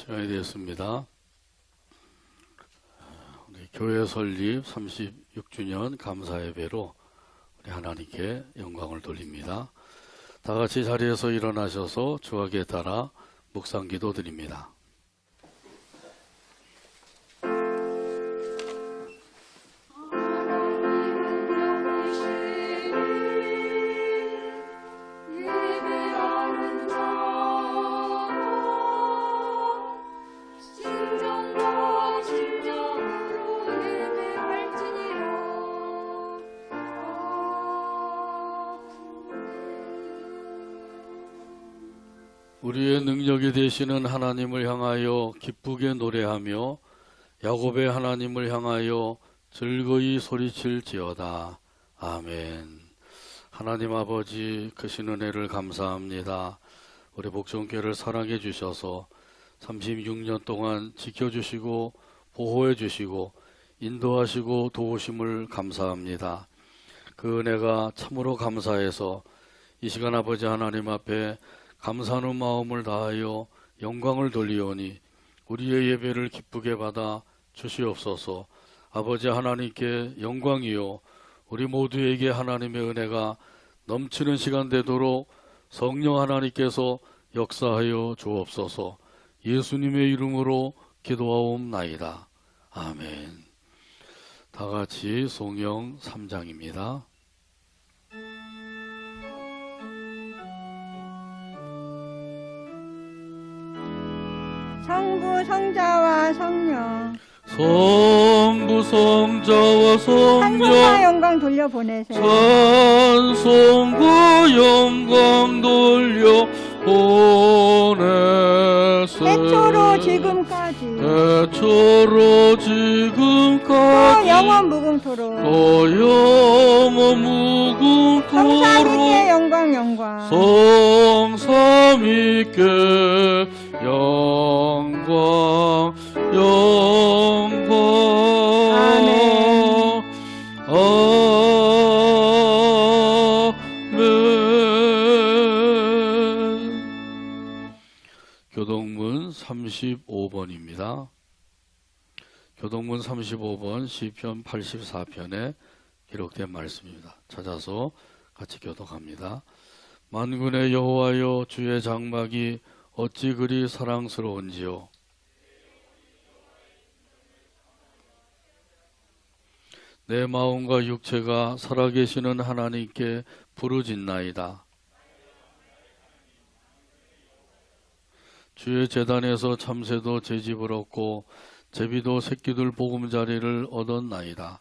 시간이 되었습니다. 우리 교회 설립 36주년 감사 예배로 우리 하나님께 영광을 돌립니다. 다 같이 자리에서 일어나셔서 주하게 따라 묵상 기도 드립니다. 우리의 능력이 되시는 하나님을 향하여 기쁘게 노래하며 야곱의 하나님을 향하여 즐거이 소리칠지어다. 아멘. 하나님 아버지 크신 은혜를 감사합니다. 우리 복종교회를 사랑해 주셔서 36년 동안 지켜주시고 보호해 주시고 인도하시고 도우심을 감사합니다. 그 은혜가 참으로 감사해서 이 시간 아버지 하나님 앞에 감사하는 마음을 다하여 영광을 돌리오니 우리의 예배를 기쁘게 받아 주시옵소서. 아버지 하나님께 영광이요 우리 모두에게 하나님의 은혜가 넘치는 시간 되도록 성령 하나님께서 역사하여 주옵소서. 예수님의 이름으로 기도하옵나이다. 아멘. 다 같이 송영 3장입니다. 성부 성자와 성령 성부 성자와 찬송과 성령 영광 돌려보내세요. 찬송과 영광 돌려 보내세. 태초로 지금까지 태초로 또 지금까지 영원 무궁토록 또 영원 무궁토록 성삼위께 영광 성삼위께 영광 아멘. 아멘. 교동문 35번입니다. 교동문 35번 시편 84편에 기록된 말씀입니다. 찾아서 같이 교독합니다. 만군의 여호와여 주의 장막이 어찌 그리 사랑스러운지요. 내 마음과 육체가 살아계시는 하나님께 부르짖나이다. 주의 제단에서 참새도 제 집을 얻고 제비도 새끼들 보금자리를 얻었나이다.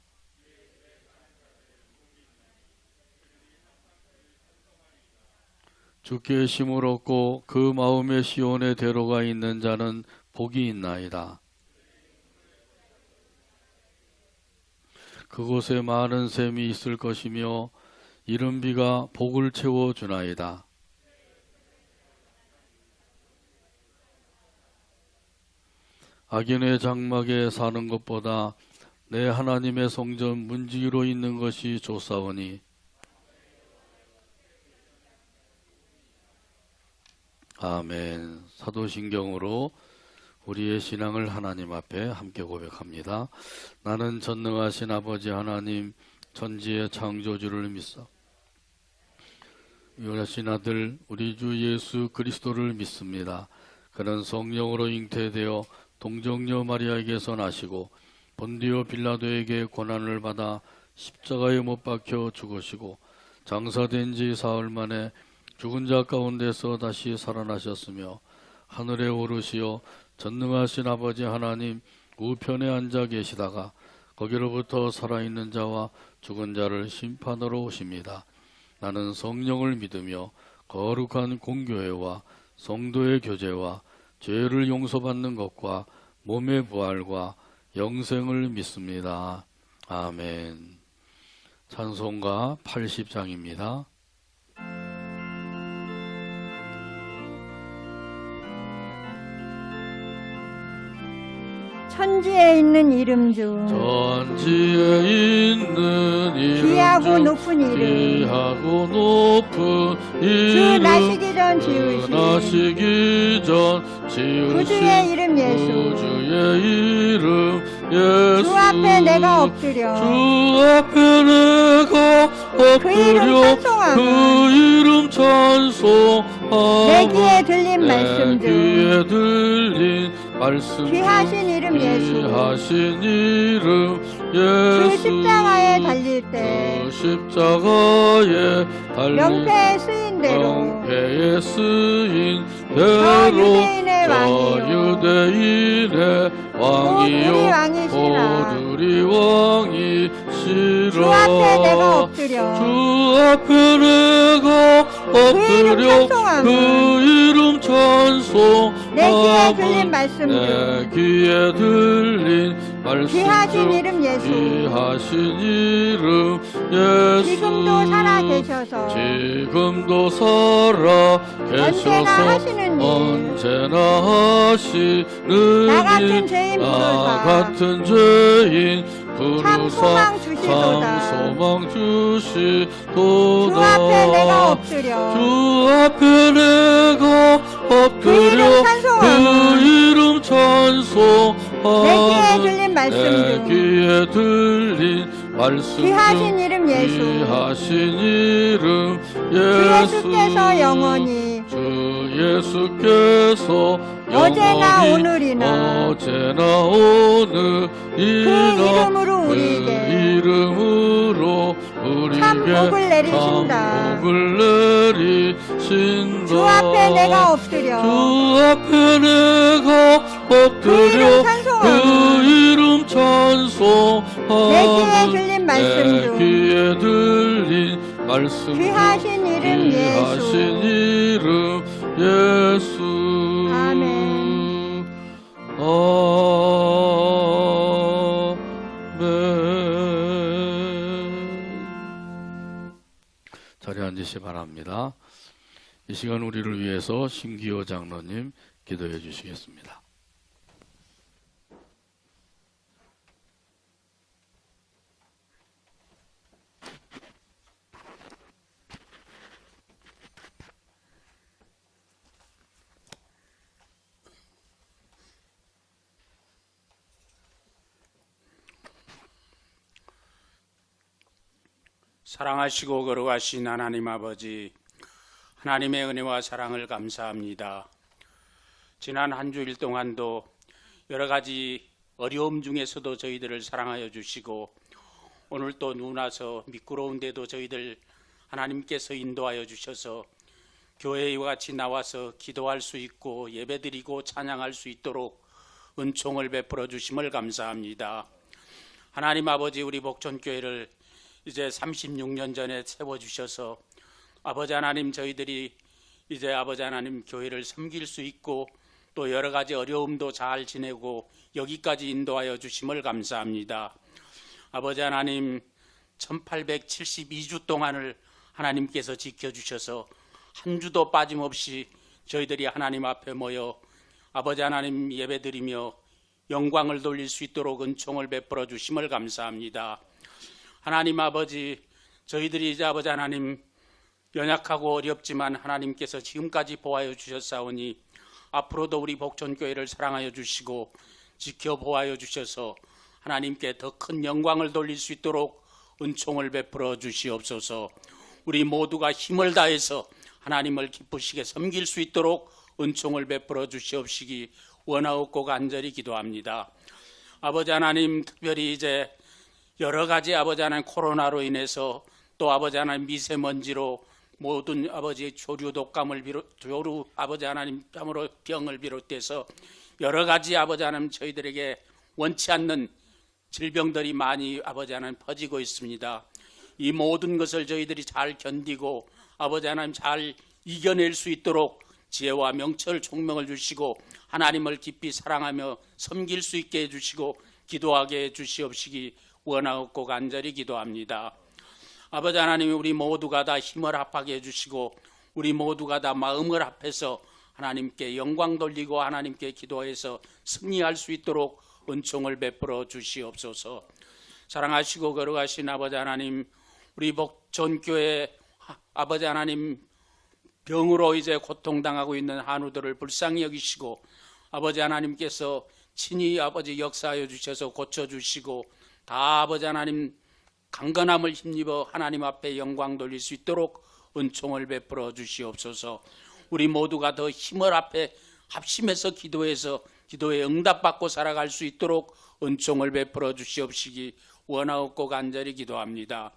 주께 힘을 얻고 그 마음의 시온의 대로가 있는 자는 복이 있나이다. 그곳에 많은 샘이 있을 것이며 이른 비가 복을 채워주나이다. 악인의 장막에 사는 것보다 내 하나님의 성전 문지기로 있는 것이 좋사오니 아멘. 사도신경으로 우리의 신앙을 하나님 앞에 함께 고백합니다. 나는 전능하신 아버지 하나님 천지의 창조주를 믿사 유일하신 아들 우리 주 예수 그리스도를 믿습니다. 그는 성령으로 잉태되어 동정녀 마리아에게서 나시고 본디오 빌라도에게 고난을 받아 십자가에 못 박혀 죽으시고 장사된 지 사흘 만에 죽은 자 가운데서 다시 살아나셨으며 하늘에 오르시어 전능하신 아버지 하나님 우편에 앉아 계시다가 거기로부터 살아있는 자와 죽은 자를 심판하러 오십니다. 나는 성령을 믿으며 거룩한 공교회와 성도의 교제와 죄를 용서받는 것과 몸의 부활과 영생을 믿습니다. 아멘. 찬송가 80장입니다. 천지에 있는 이름 중 천지에 있는 이름 귀하고 중 높은 이름 귀하고 높은 주 이름 나시기 전 지으신 나시기 전 지으신 구주의 이름 예수 구주의 이름 예수 주 앞에 내가 엎드려 주 앞에 내가 그 이름 엎드려 찬송하며 그 이름 찬송하며 내 귀에 들린 내 말씀 중 귀에 들린 말씀 중 귀하신 이름 예수 귀하신 이름 주 예수 십자가에 달릴 때 그 십자가에 달린 명패에 쓰인 대로 명패에 쓰인 저 대로 유대인의 저 왕이요 유대인의 왕이요 오늘이 왕이시라 오늘이 왕이시라 주 앞에 내가 엎드려 주 앞에 내가 엎드려 찬송하며 그 이름 찬송하며 내 귀에 들린 말씀 내 중 귀에 들린 말씀 귀하신 중 이름 예수 귀하신 이름 예수 지금도 살아 계셔서 지금도 살아 언제나 계셔서 하시는 일 언제나 하시는 나 같은 일 죄인 나 부르사 같은 죄인 참 부르사 소망 주시도다 참 소망 주 주시도다 앞에 내가 엎드려 주 앞에 내가 그 이름 엎드려 찬송하며 그 이름 찬송하며 내 귀에 들린 말씀 내 중 귀에 들린 말씀 중 귀하신 이름 예수 귀하신 이름 주 예수 예수께서 영원히 주 예수께서 어제나 영원히 오늘이나 어제나 오늘이나 그 이름으로 그 우리에게 이름으로 참 우리에게 복을 내리신다 참 복을 내리신다 주 앞에 내가 엎드려 주 앞에 내가 엎드려 그 이름 찬송하며 그 이름 찬송하며 내 귀에 들린 말씀 내 중 귀에 들린 말씀 중 귀하신 이름 귀하신 예수 이름 예수 아멘. 아멘. 자리에 앉으시 바랍니다. 이 시간 우리를 위해서 신기호 장로님 기도해 주시겠습니다. 사랑하시고 거룩하신 하나님 아버지, 하나님의 은혜와 사랑을 감사합니다. 지난 한 주일 동안도 여러 가지 어려움 중에서도 저희들을 사랑하여 주시고 오늘 또 눈 와서 미끄러운데도 저희들 하나님께서 인도하여 주셔서 교회에 같이 나와서 기도할 수 있고 예배드리고 찬양할 수 있도록 은총을 베풀어 주심을 감사합니다. 하나님 아버지, 우리 복전교회를 이제 36년 전에 세워주셔서 아버지 하나님, 저희들이 이제 아버지 하나님 교회를 섬길 수 있고 또 여러 가지 어려움도 잘 지내고 여기까지 인도하여 주심을 감사합니다. 아버지 하나님, 1872주 동안을 하나님께서 지켜주셔서 한 주도 빠짐없이 저희들이 하나님 앞에 모여 아버지 하나님 예배드리며 영광을 돌릴 수 있도록 은총을 베풀어 주심을 감사합니다. 하나님 아버지, 저희들이 이제 아버지 하나님 연약하고 어렵지만 하나님께서 지금까지 보호하여 주셨사오니 앞으로도 우리 복전교회를 사랑하여 주시고 지켜보아여 주셔서 하나님께 더 큰 영광을 돌릴 수 있도록 은총을 베풀어 주시옵소서. 우리 모두가 힘을 다해서 하나님을 기쁘시게 섬길 수 있도록 은총을 베풀어 주시옵시기 원하옵고 간절히 기도합니다. 아버지 하나님, 특별히 이제 여러 가지 아버지 하나님 코로나로 인해서 또 아버지 하나님 미세먼지로 모든 아버지 조류 독감을 조류 아버지 하나님 뺨으로 병을 비롯해서 여러 가지 아버지 하나님 저희들에게 원치 않는 질병들이 많이 아버지 하나님 퍼지고 있습니다. 이 모든 것을 저희들이 잘 견디고 아버지 하나님 잘 이겨낼 수 있도록 지혜와 명철 총명을 주시고 하나님을 깊이 사랑하며 섬길 수 있게 해주시고 기도하게 해주시옵시기 원하옵고 간절히 기도합니다. 아버지 하나님, 우리 모두가 다 힘을 합하게 해주시고 우리 모두가 다 마음을 합해서 하나님께 영광 돌리고 하나님께 기도해서 승리할 수 있도록 은총을 베풀어 주시옵소서. 사랑하시고 거룩하신 아버지 하나님, 우리 복전교회 아버지 하나님, 병으로 이제 고통당하고 있는 한우들을 불쌍히 여기시고 아버지 하나님께서 친히 아버지 역사하여 주셔서 고쳐주시고 다 아버지 하나님 강건함을 힘입어 하나님 앞에 영광 돌릴 수 있도록 은총을 베풀어 주시옵소서. 우리 모두가 더 힘을 앞에 합심해서 기도해서 기도에 응답받고 살아갈 수 있도록 은총을 베풀어 주시옵시기 원하옵고 간절히 기도합니다.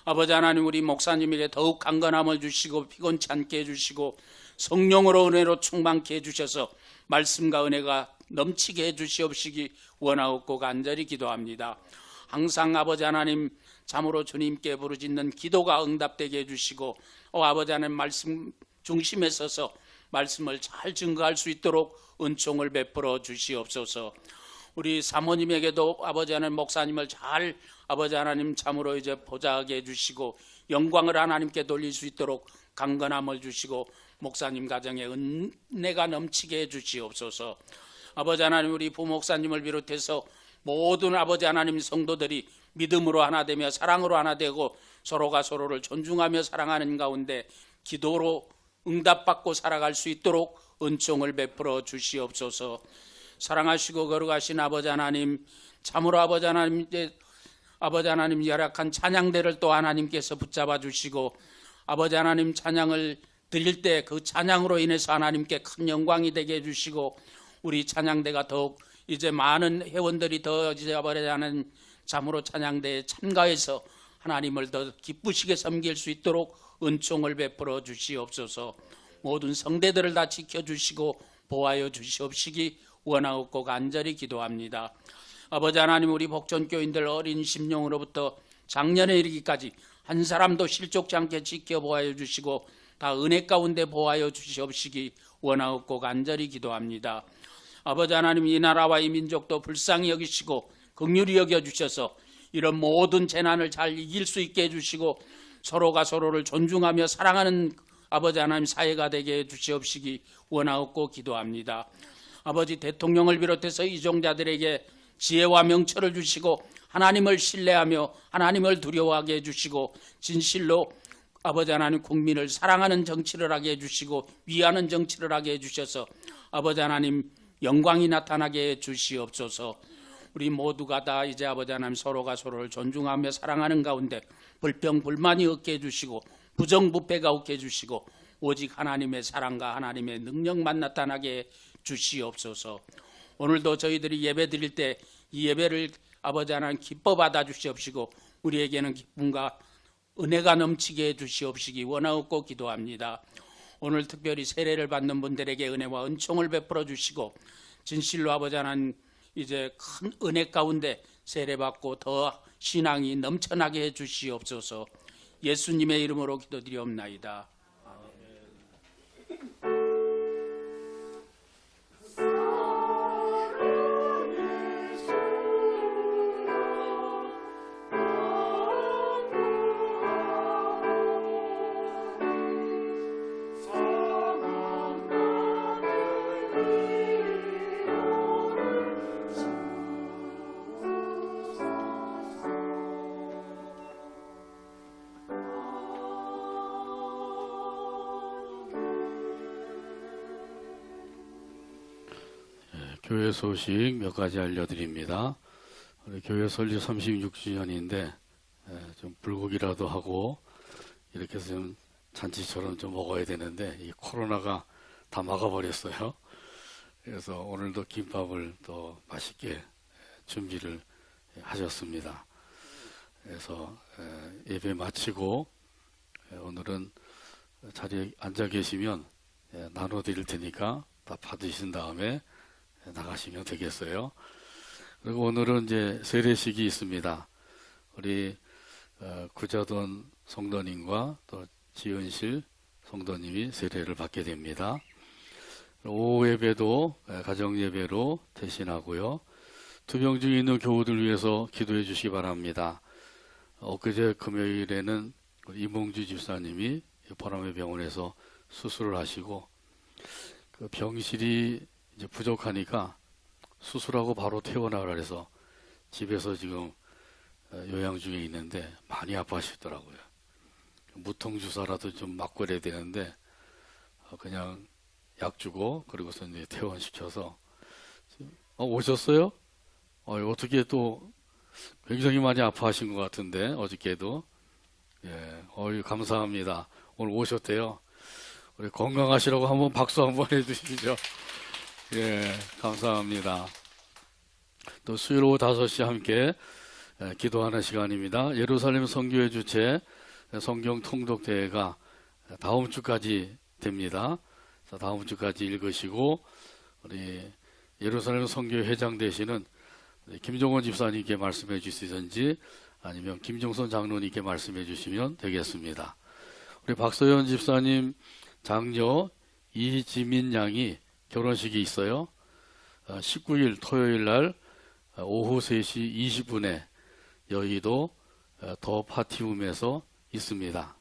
아버지 하나님, 우리 목사님에게 더욱 강건함을 주시고 피곤치 않게 해주시고 성령으로 은혜로 충만케 해주셔서 말씀과 은혜가 넘치게 해주시옵시기 원하옵고 간절히 기도합니다. 항상 아버지 하나님 참으로 주님께 부르짖는 기도가 응답되게 해주시고 아버지 하나님 말씀 중심에 서서 말씀을 잘 증거할 수 있도록 은총을 베풀어 주시옵소서. 우리 사모님에게도 아버지 하나님 목사님을 잘 아버지 하나님 참으로 이제 보좌하게 해주시고 영광을 하나님께 돌릴 수 있도록 강건함을 주시고 목사님 가정에 은혜가 넘치게 해주시옵소서. 아버지 하나님, 우리 부목사님을 비롯해서 모든 아버지 하나님 성도들이 믿음으로 하나 되며 사랑으로 하나 되고 서로가 서로를 존중하며 사랑하는 가운데 기도로 응답받고 살아갈 수 있도록 은총을 베풀어 주시옵소서. 사랑하시고 거룩하신 아버지 하나님, 참으로 아버지 하나님, 아버지 하나님 열악한 찬양대를 또 하나님께서 붙잡아 주시고 아버지 하나님 찬양을 드릴 때 그 찬양으로 인해서 하나님께 큰 영광이 되게 해주시고 우리 찬양대가 더욱 이제 많은 회원들이 더 이제 아버지 하나님 참으로 찬양대에 참가해서 하나님을 더 기쁘시게 섬길 수 있도록 은총을 베풀어 주시옵소서. 모든 성대들을 다 지켜주시고 보호하여 주시옵시기 원하옵고 간절히 기도합니다. 아버지 하나님, 우리 복전교인들 어린 심령으로부터 작년에 이르기까지 한 사람도 실족지 않게 지켜 보호하여 주시고 다 은혜 가운데 보호하여 주시옵시기 원하옵고 간절히 기도합니다. 아버지 하나님, 이 나라와 이 민족도 불쌍히 여기시고 긍휼히 여겨주셔서 이런 모든 재난을 잘 이길 수 있게 해주시고 서로가 서로를 존중하며 사랑하는 아버지 하나님 사회가 되게 해주시옵시기 원하옵고 기도합니다. 아버지, 대통령을 비롯해서 이종자들에게 지혜와 명철을 주시고 하나님을 신뢰하며 하나님을 두려워하게 해주시고 진실로 아버지 하나님 국민을 사랑하는 정치를 하게 해주시고 위하는 정치를 하게 해주셔서 아버지 하나님 영광이 나타나게 해주시옵소서. 우리 모두가 다 이제 아버지 하나님 서로가 서로를 존중하며 사랑하는 가운데 불평 불만이 없게 해주시고 부정부패가 없게 해주시고 오직 하나님의 사랑과 하나님의 능력만 나타나게 주시옵소서. 오늘도 저희들이 예배 드릴 때 이 예배를 아버지 하나님 기뻐 받아 주시옵시고 우리에게는 기쁨과 은혜가 넘치게 해 주시옵시기 원하옵고 기도합니다. 오늘 특별히 세례를 받는 분들에게 은혜와 은총을 베풀어 주시고 진실로 아버지 하나님 이제 큰 은혜 가운데 세례받고 더 신앙이 넘쳐나게 해 주시옵소서. 예수님의 이름으로 기도드리옵나이다. 교회 소식 몇 가지 알려드립니다. 우리 교회 설립 36주년인데 좀 불고기라도 하고 이렇게 해서 좀 잔치처럼 좀 먹어야 되는데 이 코로나가 다 막아버렸어요. 그래서 오늘도 김밥을 더 맛있게 준비를 하셨습니다. 그래서 예배 마치고 오늘은 자리에 앉아 계시면 나눠드릴 테니까 다 받으신 다음에 나가시면 되겠어요. 그리고 오늘은 이제 세례식이 있습니다. 우리 구자돈 성도님과 또 지은실 성도님이 세례를 받게 됩니다. 오후 예배도 가정 예배로 대신하고요. 투병 중에 있는 교우들 위해서 기도해 주시기 바랍니다. 엊그제 금요일에는 이몽주 집사님이 보람의 병원에서 수술을 하시고 그 병실이 이제 부족하니까 수술하고 바로 퇴원하라 그래서 집에서 지금 요양 중에 있는데 많이 아파하시더라고요. 무통주사라도 좀 맞고 그래야 되는데 그냥 약 주고 그리고서 이제 퇴원시켜서 오셨어요? 어떻게 또 굉장히 많이 아파하신 것 같은데 어저께도 감사합니다. 오늘 오셨대요. 우리 건강하시라고 한번 박수 한번 해주시죠. 감사합니다. 또 수요일 오후 5시 함께 기도하는 시간입니다. 예루살렘 선교회 주최 성경 통독 대회가 다음 주까지 됩니다. 다음 주까지 읽으시고 우리 예루살렘 선교회 회장 되시는 김종원 집사님께 말씀해 주시든지 아니면 김종선 장로님께 말씀해 주시면 되겠습니다. 우리 박서연 집사님 장녀 이지민 양이 결혼식이 있어요. 19일 토요일 날 오후 3시 20분에 여의도 더 파티룸에서 있습니다.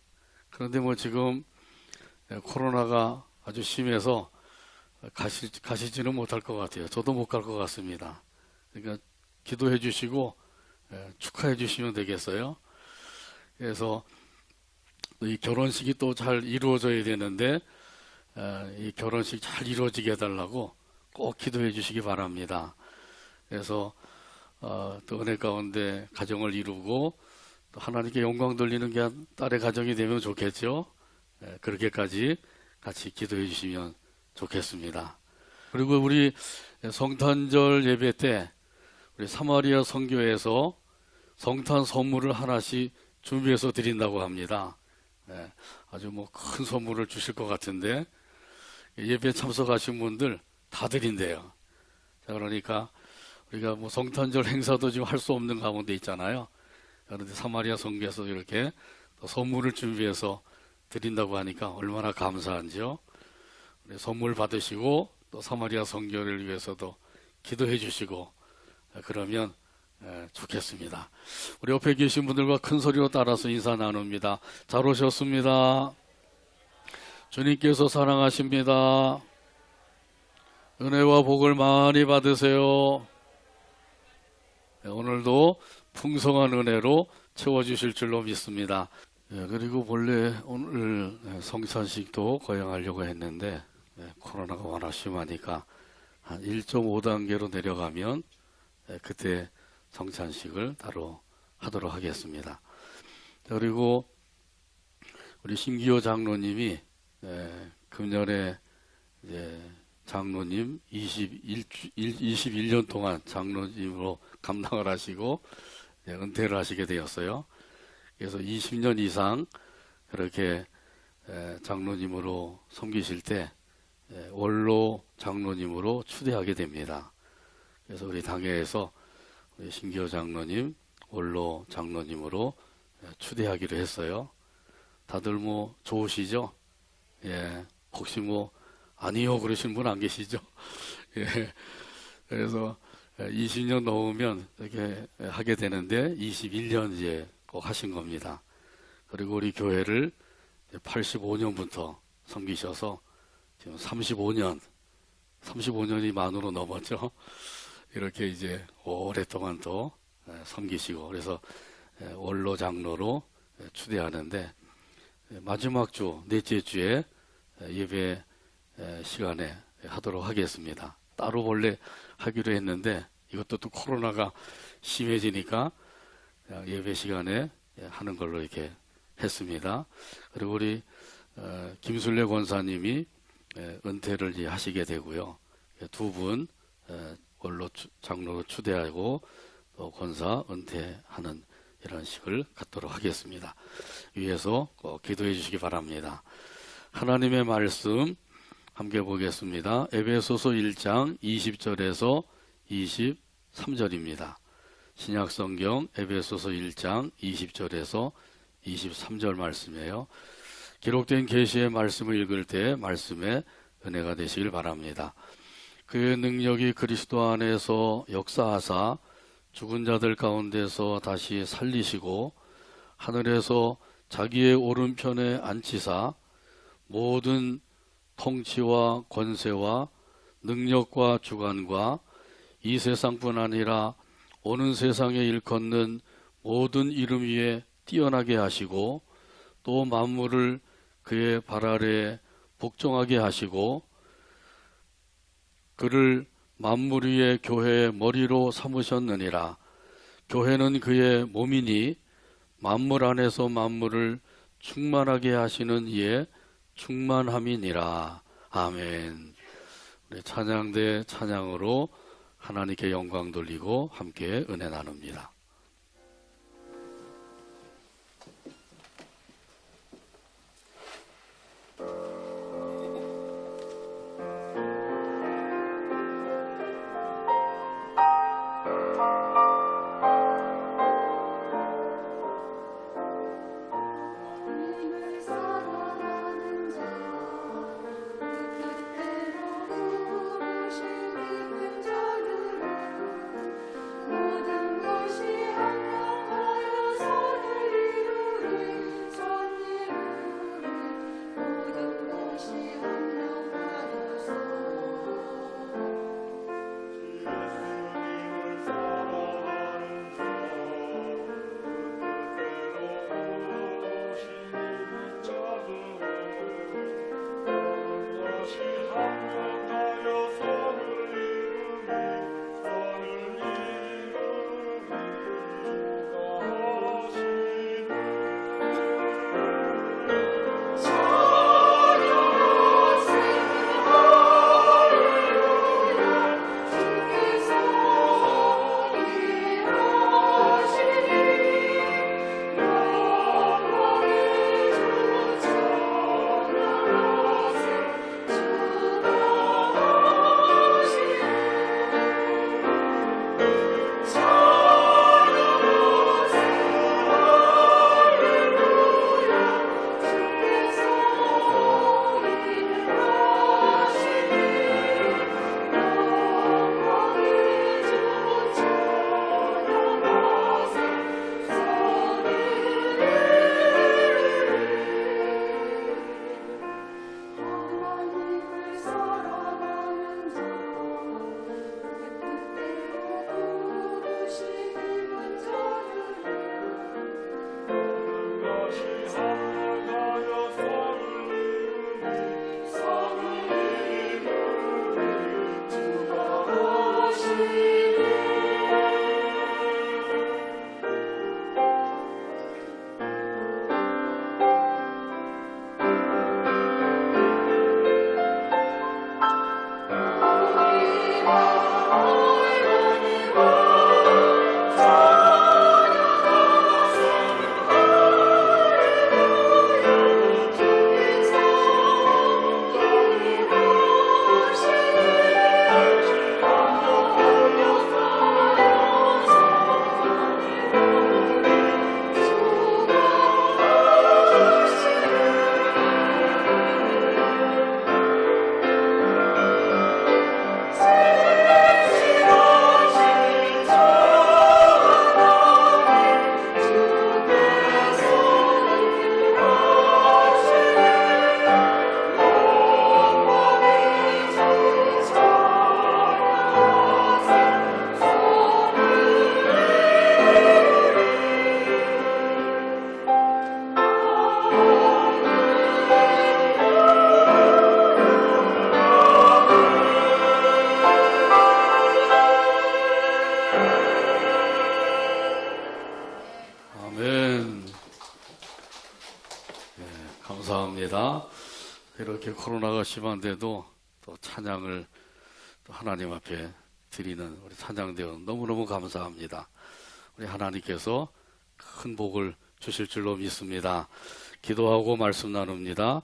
그런데 지금 코로나가 아주 심해서 가시지는 못할 것 같아요. 저도 못 갈 것 같습니다. 그러니까 기도해 주시고 축하해 주시면 되겠어요. 그래서 이 결혼식이 또 잘 이루어져야 되는데 이 결혼식 잘 이루어지게 해달라고 꼭 기도해 주시기 바랍니다. 그래서 또 은혜 가운데 가정을 이루고 또 하나님께 영광 돌리는 게 딸의 가정이 되면 좋겠죠. 그렇게까지 같이 기도해 주시면 좋겠습니다. 그리고 우리 성탄절 예배 때 우리 사마리아 선교회에서 성탄 선물을 하나씩 준비해서 드린다고 합니다. 아주 큰 선물을 주실 것 같은데 예배 참석하신 분들 다 드린대요. 자, 그러니까 우리가 성탄절 행사도 지금 할 수 없는 가운데 있잖아요. 그런데 사마리아 선교에서 이렇게 또 선물을 준비해서 드린다고 하니까 얼마나 감사한지요. 우리 선물 받으시고 또 사마리아 선교를 위해서도 기도해 주시고 그러면 좋겠습니다. 우리 옆에 계신 분들과 큰 소리로 따라서 인사 나눕니다. 잘 오셨습니다. 주님께서 사랑하십니다. 은혜와 복을 많이 받으세요. 오늘도 풍성한 은혜로 채워주실 줄로 믿습니다. 그리고 본래 오늘 성찬식도 거행하려고 했는데 코로나가 워낙 심하니까 한 1.5단계로 내려가면 그때 성찬식을 따로 하도록 하겠습니다. 그리고 우리 신기호 장로님이 금년에 이제 장로님 21년 동안 장로님으로 감당을 하시고 은퇴를 하시게 되었어요. 그래서 20년 이상 그렇게 장로님으로 섬기실 때 원로 장로님으로 추대하게 됩니다. 그래서 우리 당회에서 우리 신기호 장로님 원로 장로님으로 추대하기로 했어요. 다들 좋으시죠? 혹시 아니요 그러신 분 안 계시죠? 그래서 20년 넘으면 이렇게 하게 되는데 21년 이제 꼭 하신 겁니다. 그리고 우리 교회를 85년부터 섬기셔서 지금 35년이 만으로 넘었죠. 이렇게 이제 오랫동안 또 섬기시고 그래서 원로 장로로 추대하는데 마지막 주 넷째 주에 예배 시간에 하도록 하겠습니다. 따로 원래 하기로 했는데 이것도 또 코로나가 심해지니까 예배 시간에 하는 걸로 이렇게 했습니다. 그리고 우리 김순례 권사님이 은퇴를 이제 하시게 되고요. 두 분 원로 장로로 추대하고 또 권사 은퇴하는 이런 식을 갖도록 하겠습니다. 위에서 꼭 기도해 주시기 바랍니다. 하나님의 말씀 함께 보겠습니다. 에베소서 1장 20절에서 23절입니다. 신약성경 에베소서 1장 20절에서 23절 말씀이에요. 기록된 계시의 말씀을 읽을 때 말씀에 은혜가 되시길 바랍니다. 그의 능력이 그리스도 안에서 역사하사 죽은 자들 가운데서 다시 살리시고 하늘에서 자기의 오른편에 앉히사 모든 통치와 권세와 능력과 주관과 이 세상뿐 아니라 오는 세상에 일컫는 모든 이름 위에 뛰어나게 하시고 또 만물을 그의 발 아래에 복종하게 하시고 그를 만물 위의 교회의 머리로 삼으셨느니라. 교회는 그의 몸이니 만물 안에서 만물을 충만하게 하시는 이의 충만함이니라. 아멘. 우리 찬양대 찬양으로 하나님께 영광 돌리고 함께 은혜 나눕니다. 하나님을 사랑하는 자, 그 뜻대로 부르신 그 자들은 모든 것이 한명하여 선을 이루리, 선 이루리. 모든 것이 한명하여서 예수님을 사랑하는 자, 오신 자들은 것이 한명하여 선을 이루리, 선을 이루리. 하나님을 사랑하는 자, 그 뜻대로 부르신 그 자들은 것이 한명하여 선을 이루리, 주가 하시니. 아멘. 감사합니다. 이렇게 코로나가 심한데도 또 찬양을 또 하나님 앞에 드리는 우리 찬양대원 너무너무 감사합니다. 우리 하나님께서 큰 복을 주실 줄로 믿습니다. 기도하고 말씀 나눕니다.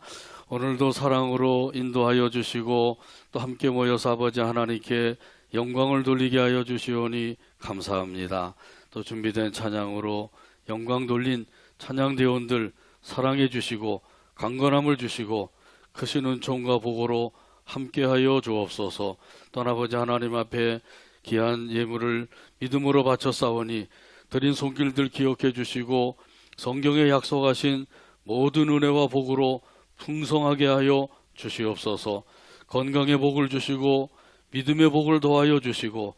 오늘도 사랑으로 인도하여 주시고 또 함께 모여서 아버지 하나님께 영광을 돌리게 하여 주시오니 감사합니다. 또 준비된 찬양으로 영광 돌린 찬양대원들 사랑해 주시고 강건함을 주시고 크신 은총과 복으로 함께하여 주옵소서. 또 아버지 하나님 앞에 귀한 예물을 믿음으로 바쳐 싸우니 드린 손길들 기억해 주시고 성경에 약속하신 모든 은혜와 복으로 풍성하게 하여 주시옵소서. 건강의 복을 주시고 믿음의 복을 더하여 주시고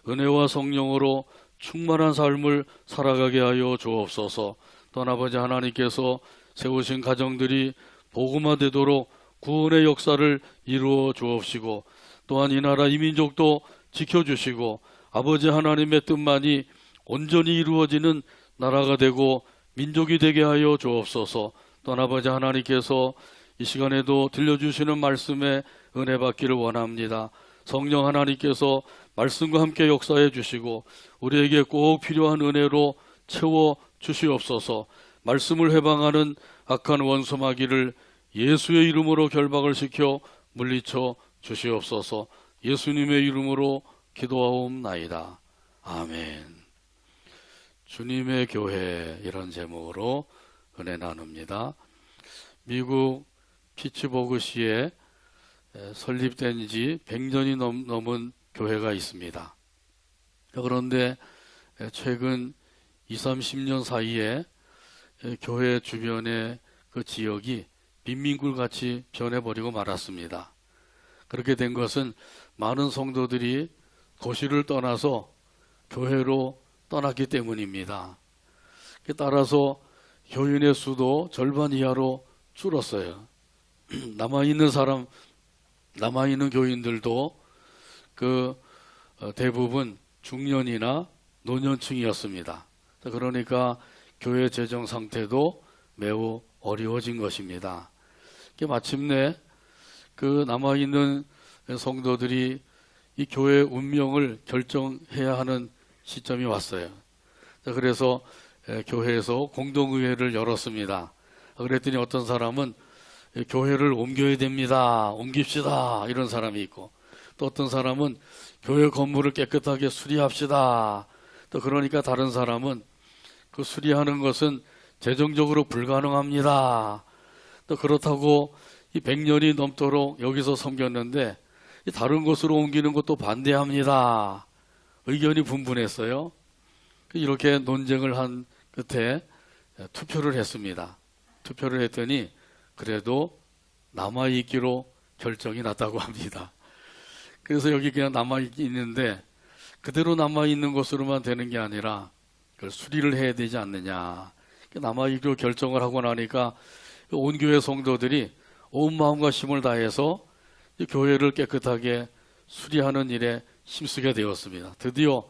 은혜와 성령으로 충만한 삶을 살아가게 하여 주옵소서. 또한 아버지 하나님께서 세우신 가정들이 복음화되도록 구원의 역사를 이루어 주옵시고, 또한 이 나라 이 민족도 지켜주시고 아버지 하나님의 뜻만이 온전히 이루어지는 나라가 되고 민족이 되게 하여 주옵소서. 또한 아버지 하나님께서 이 시간에도 들려주시는 말씀에 은혜 받기를 원합니다. 성령 하나님께서 말씀과 함께 역사해 주시고 우리에게 꼭 필요한 은혜로 채워 주시옵소서. 말씀을 해방하는 악한 원수마귀를 예수의 이름으로 결박을 시켜 물리쳐 주시옵소서. 예수님의 이름으로 기도하옵나이다. 아멘. 주님의 교회, 이런 제목으로 은혜 나눕니다. 미국 피츠버그시에 설립된 지 100년이 넘은 교회가 있습니다. 그런데 최근 20-30년 사이에 교회 주변의 그 지역이 빈민굴같이 변해버리고 말았습니다. 그렇게 된 것은 많은 성도들이 도시를 떠나서 교회로 떠났기 때문입니다. 따라서 교인의 수도 절반 이하로 줄었어요. 남아있는 교인들도 대부분 중년이나 노년층이었습니다. 그러니까 교회 재정 상태도 매우 어려워진 것입니다. 마침내 남아있는 성도들이 이 교회의 운명을 결정해야 하는 시점이 왔어요. 그래서 교회에서 공동의회를 열었습니다. 그랬더니 어떤 사람은 교회를 옮겨야 됩니다. 옮깁시다. 이런 사람이 있고, 또 어떤 사람은 교회 건물을 깨끗하게 수리합시다. 또 그러니까 다른 사람은 그 수리하는 것은 재정적으로 불가능합니다. 또 그렇다고 이 100년이 넘도록 여기서 섬겼는데 다른 곳으로 옮기는 것도 반대합니다. 의견이 분분했어요. 이렇게 논쟁을 한 끝에 투표를 했습니다. 투표를 했더니 그래도 남아있기로 결정이 났다고 합니다. 그래서 여기 그냥 남아있는데 그대로 남아있는 것으로만 되는 게 아니라 그걸 수리를 해야 되지 않느냐. 남아있기로 결정을 하고 나니까 온 교회 성도들이 온 마음과 힘을 다해서 이 교회를 깨끗하게 수리하는 일에 힘쓰게 되었습니다. 드디어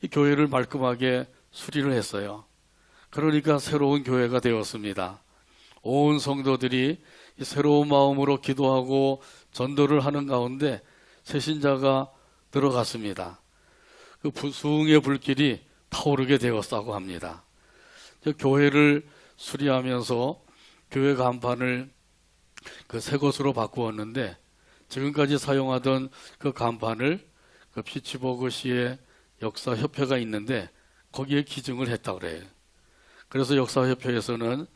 이 교회를 말끔하게 수리를 했어요. 그러니까 새로운 교회가 되었습니다. 온 성도들이 이 새로운 마음으로 기도하고 전도를 하는 가운데 새신자가 들어갔습니다. 그 수흥의 불길이 타오르게 되었다고 합니다. 교회를 수리하면서 교회 간판을 새 것으로 바꾸었는데 지금까지 사용하던 그 간판을 피츠버그시의 역사협회가 있는데 거기에 기증을 했다고 그래요. 그래서 역사협회에서는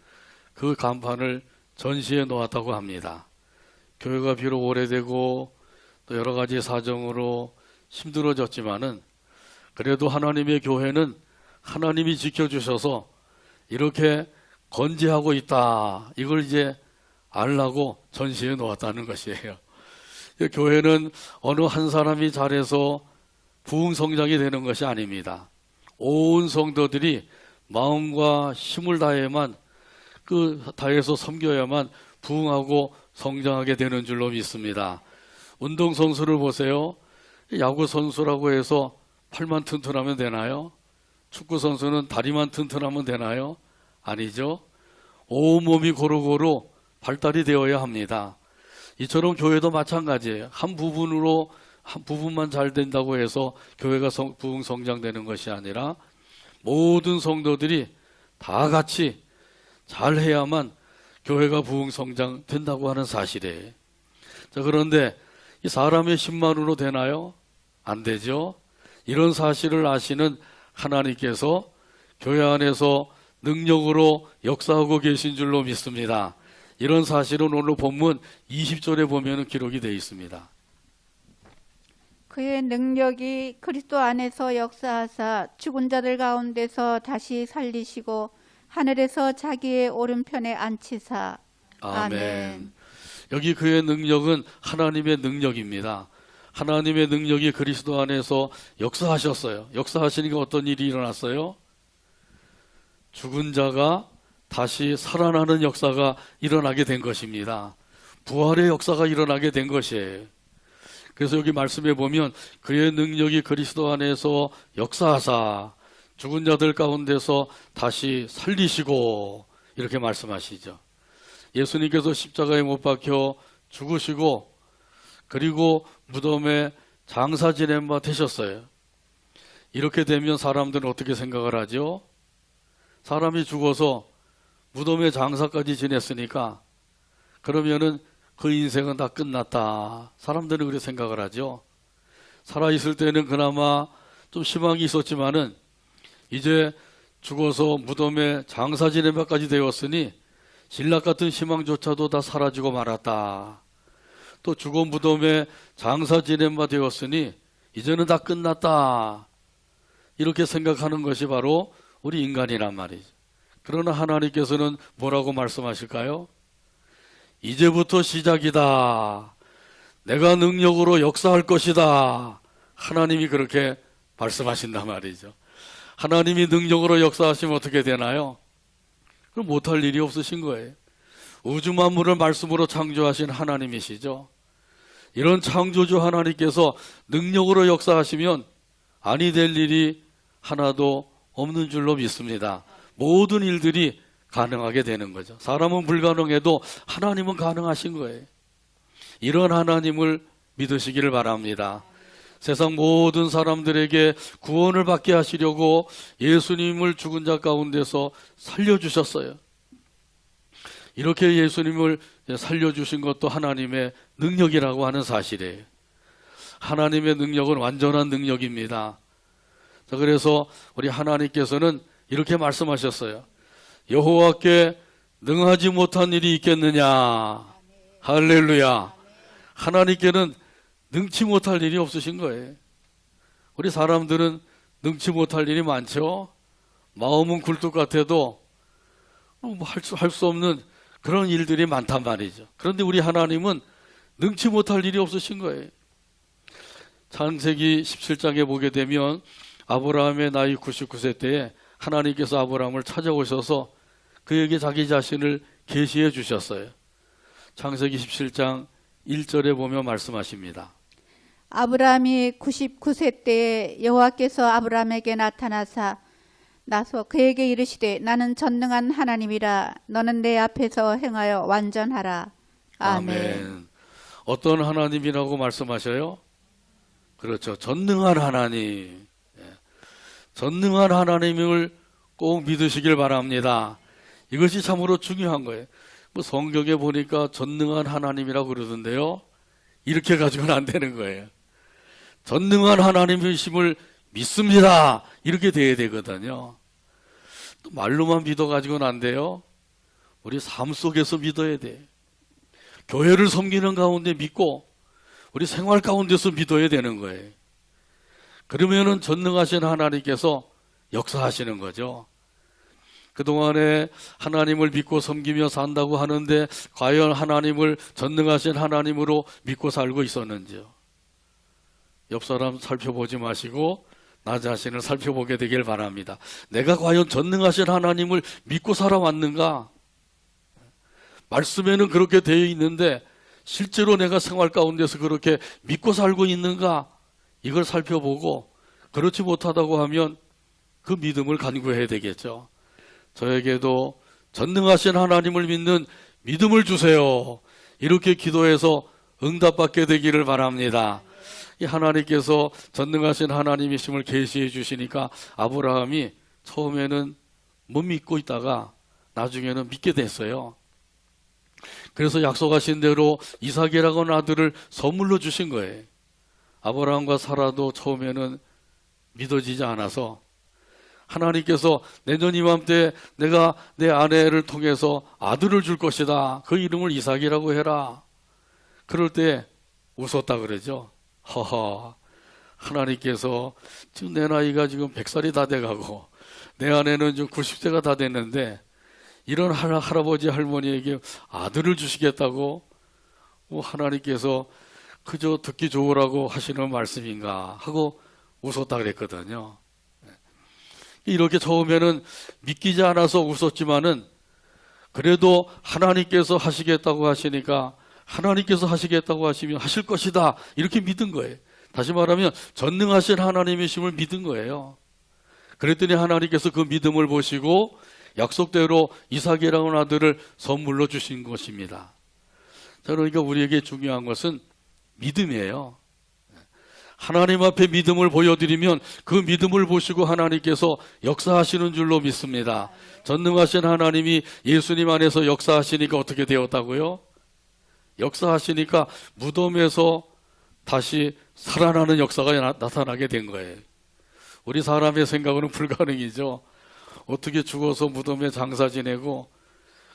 그 간판을 전시해 놓았다고 합니다. 교회가 비록 오래되고 또 여러 가지 사정으로 힘들어졌지만은 그래도 하나님의 교회는 하나님이 지켜주셔서 이렇게 건재하고 있다. 이걸 이제 알라고 전시해 놓았다는 것이에요. 교회는 어느 한 사람이 잘해서 부흥성장이 되는 것이 아닙니다. 온 성도들이 마음과 힘을 다해야만 다해서 섬겨야만 부흥하고 성장하게 되는 줄로 믿습니다. 운동선수를 보세요. 야구선수라고 해서 팔만 튼튼하면 되나요? 축구선수는 다리만 튼튼하면 되나요? 아니죠. 온몸이 고루고루 발달이 되어야 합니다. 이처럼 교회도 마찬가지예요. 한 부분만 잘 된다고 해서 교회가 부흥 성장되는 것이 아니라 모든 성도들이 다 같이 잘해야만 교회가 부흥 성장된다고 하는 사실이에요. 자, 그런데 이 사람의 힘만으로 되나요? 안 되죠. 이런 사실을 아시는 하나님께서 교회 안에서 능력으로 역사하고 계신 줄로 믿습니다. 이런 사실은 오늘 본문 20절에 보면 기록이 되어 있습니다. 그의 능력이 그리스도 안에서 역사하사 죽은 자들 가운데서 다시 살리시고 하늘에서 자기의 오른편에 앉히사. 아멘. 여기 그의 능력은 하나님의 능력입니다. 하나님의 능력이 그리스도 안에서 역사하셨어요. 역사하시니까 어떤 일이 일어났어요? 죽은 자가 다시 살아나는 역사가 일어나게 된 것입니다. 부활의 역사가 일어나게 된 것이에요. 그래서 여기 말씀해 보면 그의 능력이 그리스도 안에서 역사하사 죽은 자들 가운데서 다시 살리시고 이렇게 말씀하시죠. 예수님께서 십자가에 못 박혀 죽으시고 그리고 무덤에 장사 지낸 바 되셨어요. 이렇게 되면 사람들은 어떻게 생각을 하죠? 사람이 죽어서 무덤에 장사까지 지냈으니까 그러면은 그 인생은 다 끝났다. 사람들은 그렇게 생각을 하죠. 살아있을 때는 그나마 좀 희망이 있었지만은 이제 죽어서 무덤에 장사 지낸 바까지 되었으니 신락 같은 희망조차도 다 사라지고 말았다. 또 죽어 무덤에 장사 지낸 바 되었으니 이제는 다 끝났다. 이렇게 생각하는 것이 바로 우리 인간이란 말이죠. 그러나 하나님께서는 뭐라고 말씀하실까요? 이제부터 시작이다. 내가 능력으로 역사할 것이다. 하나님이 그렇게 말씀하신단 말이죠. 하나님이 능력으로 역사하시면 어떻게 되나요? 그럼 못할 일이 없으신 거예요. 우주 만물을 말씀으로 창조하신 하나님이시죠. 이런 창조주 하나님께서 능력으로 역사하시면 아니 될 일이 하나도 없는 줄로 믿습니다. 모든 일들이 가능하게 되는 거죠. 사람은 불가능해도 하나님은 가능하신 거예요. 이런 하나님을 믿으시기를 바랍니다. 세상 모든 사람들에게 구원을 받게 하시려고 예수님을 죽은 자 가운데서 살려주셨어요. 이렇게 예수님을 살려주신 것도 하나님의 능력이라고 하는 사실이에요. 하나님의 능력은 완전한 능력입니다. 자, 그래서 우리 하나님께서는 이렇게 말씀하셨어요. 여호와께 능하지 못한 일이 있겠느냐. 할렐루야. 하나님께는 능치 못할 일이 없으신 거예요. 우리 사람들은 능치 못할 일이 많죠. 마음은 굴뚝 같아도 할 수 없는 그런 일들이 많단 말이죠. 그런데 우리 하나님은 능치 못할 일이 없으신 거예요. 창세기 17장에 보게 되면 아브라함의 나이 99세 때에 하나님께서 아브라함을 찾아오셔서 그에게 자기 자신을 계시해 주셨어요. 창세기 17장 1절에 보면 말씀하십니다. 아브라함이 99세 때에 여호와께서 아브라함에게 나타나서 그에게 이르시되 나는 전능한 하나님이라 너는 내 앞에서 행하여 완전하라. 아멘. 어떤 하나님이라고 말씀하셔요? 그렇죠. 전능한 하나님. 전능한 하나님을 꼭 믿으시길 바랍니다. 이것이 참으로 중요한 거예요. 성경에 보니까 전능한 하나님이라고 그러던데요. 이렇게 가지고는 안 되는 거예요. 전능한 하나님이심을 믿습니다. 이렇게 돼야 되거든요. 또 말로만 믿어가지고는 안 돼요. 우리 삶 속에서 믿어야 돼. 교회를 섬기는 가운데 믿고 우리 생활 가운데서 믿어야 되는 거예요. 그러면은 전능하신 하나님께서 역사하시는 거죠. 그동안에 하나님을 믿고 섬기며 산다고 하는데 과연 하나님을 전능하신 하나님으로 믿고 살고 있었는지요? 옆 사람 살펴보지 마시고 나 자신을 살펴보게 되길 바랍니다. 내가 과연 전능하신 하나님을 믿고 살아왔는가? 말씀에는 그렇게 되어 있는데 실제로 내가 생활 가운데서 그렇게 믿고 살고 있는가? 이걸 살펴보고 그렇지 못하다고 하면 그 믿음을 간구해야 되겠죠. 저에게도 전능하신 하나님을 믿는 믿음을 주세요. 이렇게 기도해서 응답받게 되기를 바랍니다. 이 하나님께서 전능하신 하나님이심을 계시해 주시니까 아브라함이 처음에는 못 믿고 있다가 나중에는 믿게 됐어요. 그래서 약속하신 대로 이삭이라고 하는 아들을 선물로 주신 거예요. 아브라함과 사라도 처음에는 믿어지지 않아서 하나님께서 내년 이맘때 내가 내 아내를 통해서 아들을 줄 것이다. 그 이름을 이삭이라고 해라. 그럴 때 웃었다 그러죠. 허허, 하나님께서 지금 내 나이가 지금 100살이 다 돼가고 내 아내는 지금 90세가 다 됐는데 이런 할아버지 할머니에게 아들을 주시겠다고 하나님께서 그저 듣기 좋으라고 하시는 말씀인가 하고 웃었다 그랬거든요. 이렇게 처음에는 믿기지 않아서 웃었지만은 그래도 하나님께서 하시겠다고 하시니까 하나님께서 하시겠다고 하시면 하실 것이다 이렇게 믿은 거예요. 다시 말하면 전능하신 하나님이심을 믿은 거예요. 그랬더니 하나님께서 그 믿음을 보시고 약속대로 이삭이라는 아들을 선물로 주신 것입니다. 자, 그러니까 우리에게 중요한 것은 믿음이에요. 하나님 앞에 믿음을 보여드리면 그 믿음을 보시고 하나님께서 역사하시는 줄로 믿습니다. 전능하신 하나님이 예수님 안에서 역사하시니까 어떻게 되었다고요? 역사하시니까 무덤에서 다시 살아나는 역사가 나타나게 된 거예요. 우리 사람의 생각으로는 불가능이죠. 어떻게 죽어서 무덤에 장사 지내고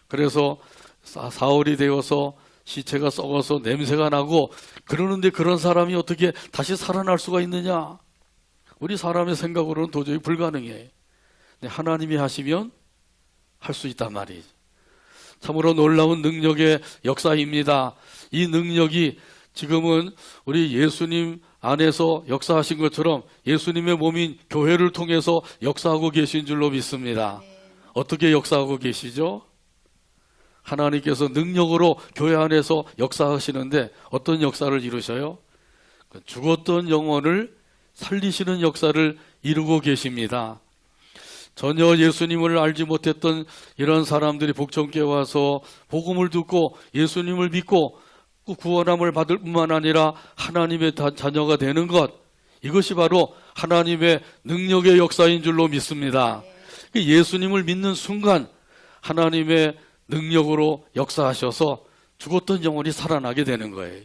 그래서 사흘이 되어서 시체가 썩어서 냄새가 나고 그러는데 그런 사람이 어떻게 다시 살아날 수가 있느냐? 우리 사람의 생각으로는 도저히 불가능해. 하나님이 하시면 할 수 있단 말이죠. 참으로 놀라운 능력의 역사입니다. 이 능력이 지금은 우리 예수님 안에서 역사하신 것처럼 예수님의 몸인 교회를 통해서 역사하고 계신 줄로 믿습니다. 어떻게 역사하고 계시죠? 하나님께서 능력으로 교회 안에서 역사하시는데 어떤 역사를 이루셔요? 죽었던 영혼을 살리시는 역사를 이루고 계십니다. 전혀 예수님을 알지 못했던 이런 사람들이 복천교회 와서 복음을 듣고 예수님을 믿고 구원함을 받을 뿐만 아니라 하나님의 자녀가 되는 것, 이것이 바로 하나님의 능력의 역사인 줄로 믿습니다. 예수님을 믿는 순간 하나님의 능력으로 역사하셔서 죽었던 영혼이 살아나게 되는 거예요.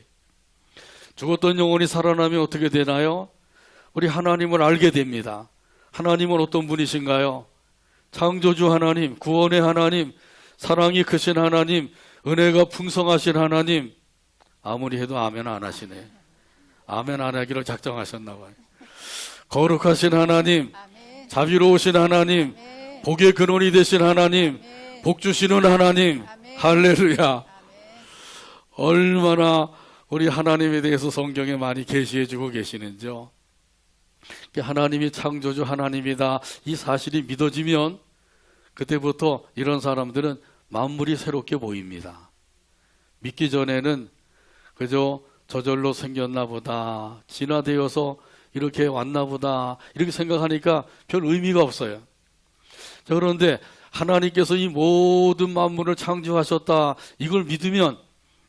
죽었던 영혼이 살아나면 어떻게 되나요? 우리 하나님을 알게 됩니다. 하나님은 어떤 분이신가요? 창조주 하나님, 구원의 하나님, 사랑이 크신 하나님, 은혜가 풍성하신 하나님. 아무리 해도 아멘 안 하시네. 아멘 안 하기로 작정하셨나 봐요. 거룩하신 하나님, 아멘. 자비로우신 하나님, 아멘. 복의 근원이 되신 하나님, 아멘. 복 주시는 하나님. 아멘. 할렐루야. 아멘. 얼마나 우리 하나님에 대해서 성경에 많이 계시해 주고 계시는지요. 하나님이 창조주 하나님이다 이 사실이 믿어지면 그때부터 이런 사람들은 만물이 새롭게 보입니다. 믿기 전에는 그저 저절로 생겼나 보다, 진화되어서 이렇게 왔나 보다 이렇게 생각하니까 별 의미가 없어요. 자, 그런데 하나님께서 이 모든 만물을 창조하셨다 이걸 믿으면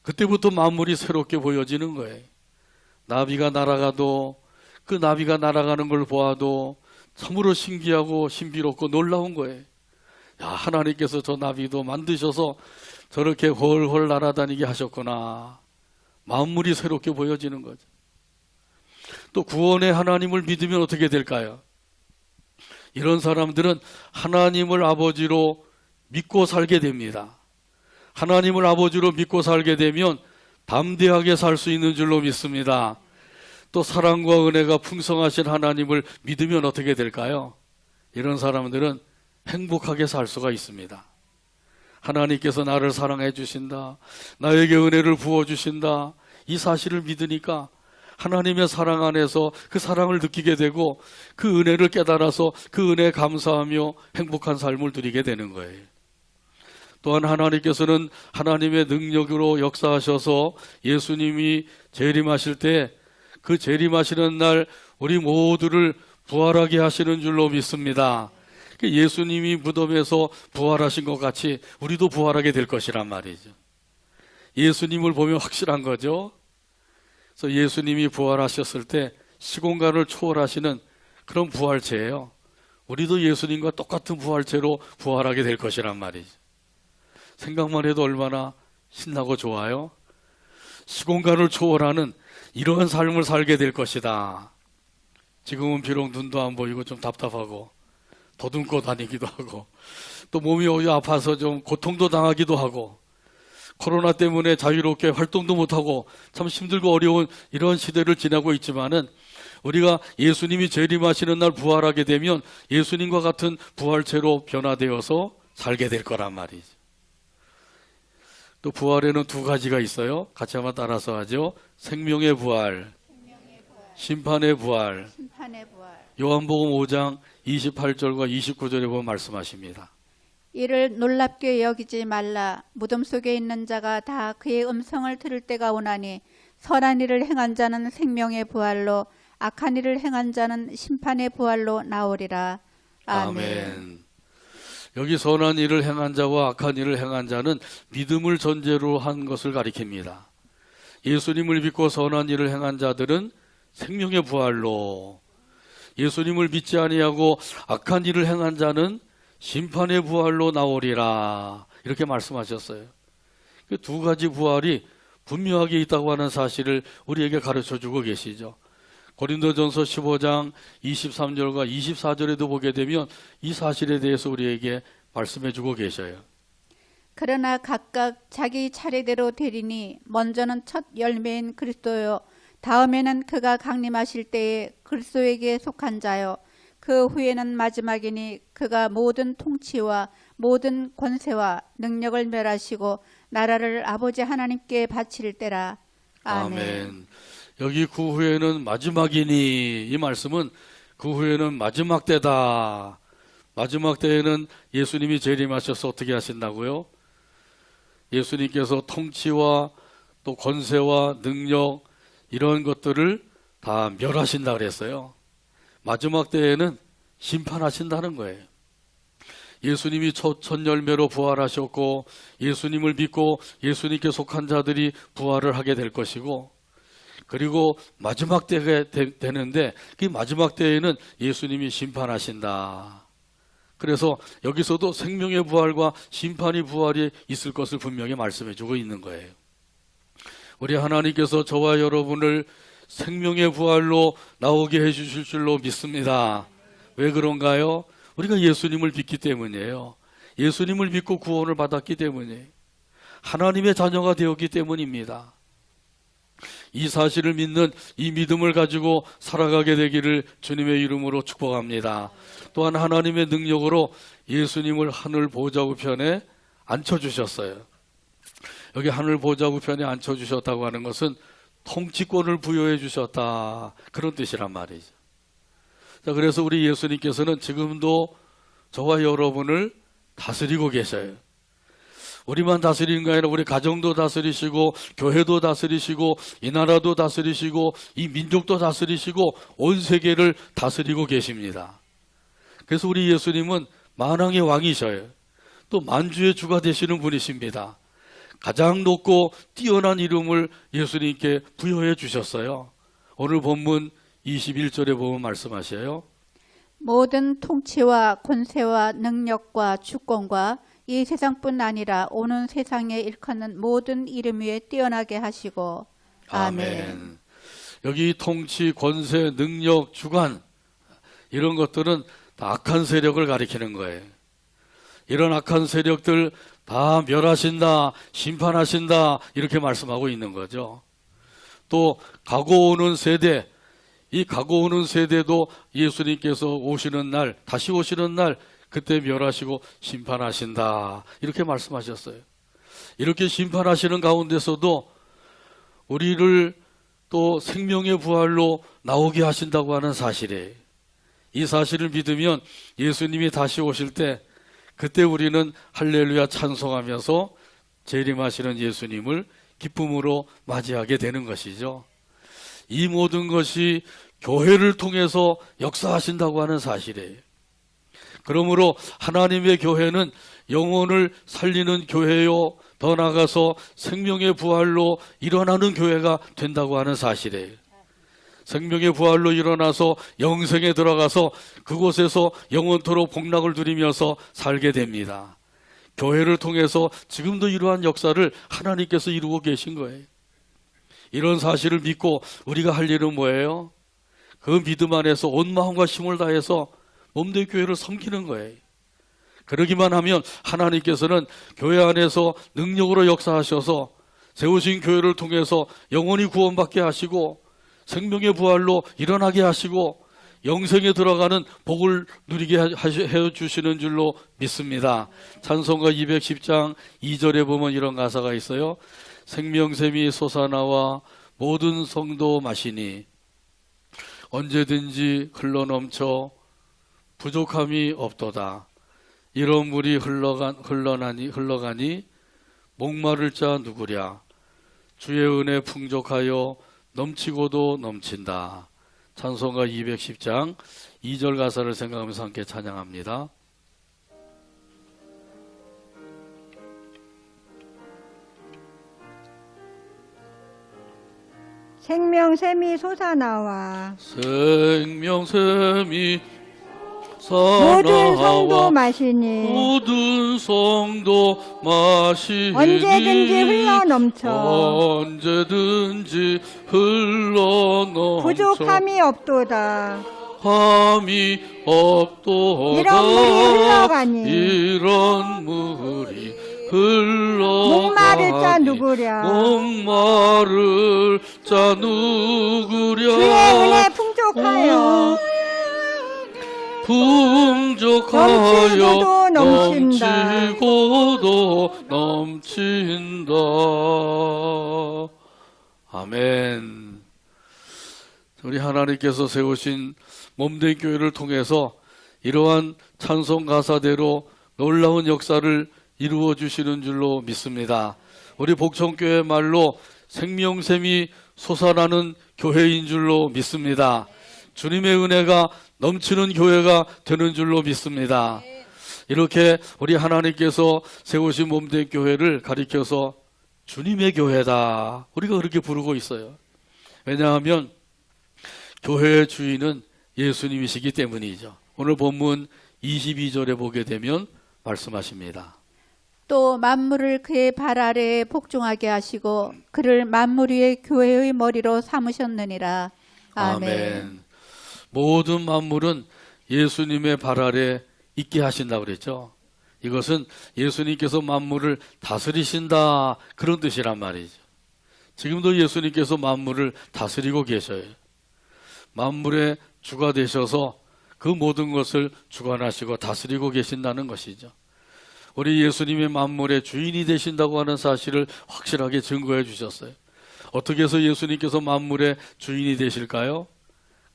그때부터 만물이 새롭게 보여지는 거예요. 나비가 날아가도 그 나비가 날아가는 걸 보아도 참으로 신기하고 신비롭고 놀라운 거예요. 야, 하나님께서 저 나비도 만드셔서 저렇게 훨훨 날아다니게 하셨구나. 만물이 새롭게 보여지는 거죠. 또 구원의 하나님을 믿으면 어떻게 될까요? 이런 사람들은 하나님을 아버지로 믿고 살게 됩니다. 하나님을 아버지로 믿고 살게 되면 담대하게 살 수 있는 줄로 믿습니다. 또 사랑과 은혜가 풍성하신 하나님을 믿으면 어떻게 될까요? 이런 사람들은 행복하게 살 수가 있습니다. 하나님께서 나를 사랑해 주신다, 나에게 은혜를 부어주신다, 이 사실을 믿으니까 하나님의 사랑 안에서 그 사랑을 느끼게 되고 그 은혜를 깨달아서 그 은혜에 감사하며 행복한 삶을 누리게 되는 거예요. 또한 하나님께서는 하나님의 능력으로 역사하셔서 예수님이 재림하실 때 그 재림하시는 날 우리 모두를 부활하게 하시는 줄로 믿습니다. 예수님이 무덤에서 부활하신 것 같이 우리도 부활하게 될 것이란 말이죠. 예수님을 보면 확실한 거죠. 그래서 예수님이 부활하셨을 때 시공간을 초월하시는 그런 부활체예요. 우리도 예수님과 똑같은 부활체로 부활하게 될 것이란 말이죠. 생각만 해도 얼마나 신나고 좋아요. 시공간을 초월하는 이런 삶을 살게 될 것이다. 지금은 비록 눈도 안 보이고 좀 답답하고 더듬고 다니기도 하고 또 몸이 아파서 좀 고통도 당하기도 하고 코로나 때문에 자유롭게 활동도 못하고 참 힘들고 어려운 이런 시대를 지나고 있지만은 우리가 예수님이 재림하시는 날 부활하게 되면 예수님과 같은 부활체로 변화되어서 살게 될 거란 말이죠. 또 부활에는 두 가지가 있어요. 같이 한번 따라서 하죠. 생명의 부활, 심판의 부활. 심판의 부활. 요한복음 5장 28절과 29절에 보면 말씀하십니다. 이를 놀랍게 여기지 말라. 무덤 속에 있는 자가 다 그의 음성을 들을 때가 오나니 선한 일을 행한 자는 생명의 부활로 악한 일을 행한 자는 심판의 부활로 나오리라. 아멘. 여기 선한 일을 행한 자와 악한 일을 행한 자는 믿음을 전제로 한 것을 가리킵니다. 예수님을 믿고 선한 일을 행한 자들은 생명의 부활로, 예수님을 믿지 아니하고 악한 일을 행한 자는 심판의 부활로 나오리라, 이렇게 말씀하셨어요. 그 두 가지 부활이 분명하게 있다고 하는 사실을 우리에게 가르쳐주고 계시죠. 고린도전서 15장 23절과 24절에도 보게 되면 이 사실에 대해서 우리에게 말씀해주고 계셔요. 그러나 각각 자기 차례대로 되리니 먼저는 첫 열매인 그리스도요 다음에는 그가 강림하실 때에 그리스도에게 속한 자요 그 후에는 마지막이니 그가 모든 통치와 모든 권세와 능력을 멸하시고 나라를 아버지 하나님께 바칠 때라. 아멘. 여기 그 후에는 마지막이니, 이 말씀은 그 후에는 마지막 때다. 마지막 때에는 예수님이 재림하셔서 어떻게 하신다고요? 예수님께서 통치와 또 권세와 능력 이런 것들을 다 멸하신다 그랬어요. 마지막 때에는 심판하신다는 거예요. 예수님이 첫 열매로 부활하셨고 예수님을 믿고 예수님께 속한 자들이 부활을 하게 될 것이고, 그리고 마지막 때가 되는데 그 마지막 때에는 예수님이 심판하신다. 그래서 여기서도 생명의 부활과 심판의 부활이 있을 것을 분명히 말씀해주고 있는 거예요. 우리 하나님께서 저와 여러분을 생명의 부활로 나오게 해주실 줄로 믿습니다. 왜 그런가요? 우리가 예수님을 믿기 때문이에요. 예수님을 믿고 구원을 받았기 때문이에요. 하나님의 자녀가 되었기 때문입니다. 이 사실을 믿는 이 믿음을 가지고 살아가게 되기를 주님의 이름으로 축복합니다. 또한 하나님의 능력으로 예수님을 하늘 보좌 우편에 앉혀주셨어요. 여기 하늘 보좌 우편에 앉혀주셨다고 하는 것은 통치권을 부여해 주셨다, 그런 뜻이란 말이죠. 자, 그래서 우리 예수님께서는 지금도 저와 여러분을 다스리고 계셔요. 우리만 다스리는 게 아니라 우리 가정도 다스리시고 교회도 다스리시고 이 나라도 다스리시고 이 민족도 다스리시고 온 세계를 다스리고 계십니다. 그래서 우리 예수님은 만왕의 왕이셔요. 또 만주의 주가 되시는 분이십니다. 가장 높고 뛰어난 이름을 예수님께 부여해 주셨어요. 오늘 본문 21절에 보면 말씀하셔요. 모든 통치와 권세와 능력과 주권과 이 세상뿐 아니라 오는 세상에 일컫는 모든 이름 위에 뛰어나게 하시고. 아멘. 여기 통치, 권세, 능력, 주관 이런 것들은 다 악한 세력을 가리키는 거예요. 이런 악한 세력들 다 멸하신다, 심판하신다, 이렇게 말씀하고 있는 거죠. 또 가고 오는 세대, 이 가고 오는 세대도 예수님께서 오시는 날, 다시 오시는 날 그때 멸하시고 심판하신다, 이렇게 말씀하셨어요. 이렇게 심판하시는 가운데서도 우리를 또 생명의 부활로 나오게 하신다고 하는 사실이에요. 이 사실을 믿으면 예수님이 다시 오실 때 그때 우리는 할렐루야 찬송하면서 재림하시는 예수님을 기쁨으로 맞이하게 되는 것이죠. 이 모든 것이 교회를 통해서 역사하신다고 하는 사실이에요. 그러므로 하나님의 교회는 영혼을 살리는 교회요, 더 나아가서 생명의 부활로 일어나는 교회가 된다고 하는 사실이에요. 생명의 부활로 일어나서 영생에 들어가서 그곳에서 영원토록 복락을 누리면서 살게 됩니다. 교회를 통해서 지금도 이러한 역사를 하나님께서 이루고 계신 거예요. 이런 사실을 믿고 우리가 할 일은 뭐예요? 그 믿음 안에서 온 마음과 힘을 다해서 몸된 교회를 섬기는 거예요. 그러기만 하면 하나님께서는 교회 안에서 능력으로 역사하셔서 세우신 교회를 통해서 영원히 구원받게 하시고 생명의 부활로 일어나게 하시고 영생에 들어가는 복을 누리게 해주시는 줄로 믿습니다. 찬송가 210장 2절에 보면 이런 가사가 있어요. 생명샘이 솟아나와 모든 성도 마시니 언제든지 흘러넘쳐 부족함이 없도다. 이런 물이 흘러가니 목마를 자 누구랴. 주의 은혜 풍족하여 넘치고도 넘친다. 찬송가 210장 2절 가사를 생각하면서 함께 찬양합니다. 생명샘이 솟아나와 생명샘이 모든 성도 솟아나와 마시니 모든 성도 마시니 언제든지 흘러넘쳐 언제든지 흘러넘쳐 부족함이 없도다. 함이 없도다. 이런 물이 흘러가니 목마를 자 누구랴. 목마를 자 누구랴. 주의 은혜 풍족하여 풍족하여 넘치고도 넘치고도 넘친다. 아멘. 우리 하나님께서 세우신 몸된 교회를 통해서 이러한 찬송 가사대로 놀라운 역사를 이루어 주시는 줄로 믿습니다. 우리 복천교회 말로 생명샘이 솟아나는 교회인 줄로 믿습니다. 주님의 은혜가 넘치는 교회가 되는 줄로 믿습니다. 이렇게 우리 하나님께서 세우신 몸된 교회를 가리켜서 주님의 교회다, 우리가 그렇게 부르고 있어요. 왜냐하면 교회의 주인은 예수님이시기 때문이죠. 오늘 본문 22절에 보게 되면 말씀하십니다. 또 만물을 그의 발 아래에 복종하게 하시고 그를 만물 위의 교회의 머리로 삼으셨느니라. 아멘. 모든 만물은 예수님의 발 아래 있게 하신다고 그랬죠. 이것은 예수님께서 만물을 다스리신다, 그런 뜻이란 말이죠. 지금도 예수님께서 만물을 다스리고 계셔요. 만물의 주가 되셔서 그 모든 것을 주관하시고 다스리고 계신다는 것이죠. 우리 예수님의 만물의 주인이 되신다고 하는 사실을 확실하게 증거해 주셨어요. 어떻게 해서 예수님께서 만물의 주인이 되실까요?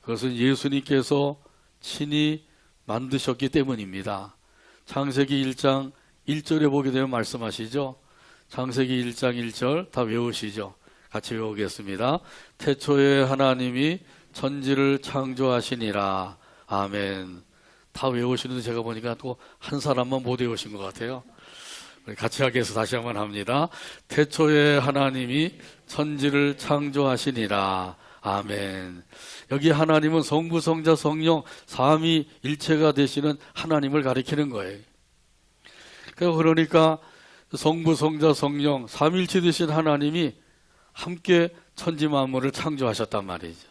그것은 예수님께서 친히 만드셨기 때문입니다. 창세기 1장 1절에 보게 되면 말씀하시죠. 창세기 1장 1절 다 외우시죠. 같이 외우겠습니다. 태초에 하나님이 천지를 창조하시니라. 아멘. 다 외우시는데 제가 보니까 또 한 사람만 못 외우신 것 같아요. 우리 같이 하기 위해서 다시 한번 합니다. 태초에 하나님이 천지를 창조하시니라. 아멘. 여기 하나님은 성부, 성자, 성령 삼위일체가 되시는 하나님을 가리키는 거예요. 그러니까 성부, 성자, 성령 삼위일체 되신 하나님이 함께 천지 만물을 창조하셨단 말이죠.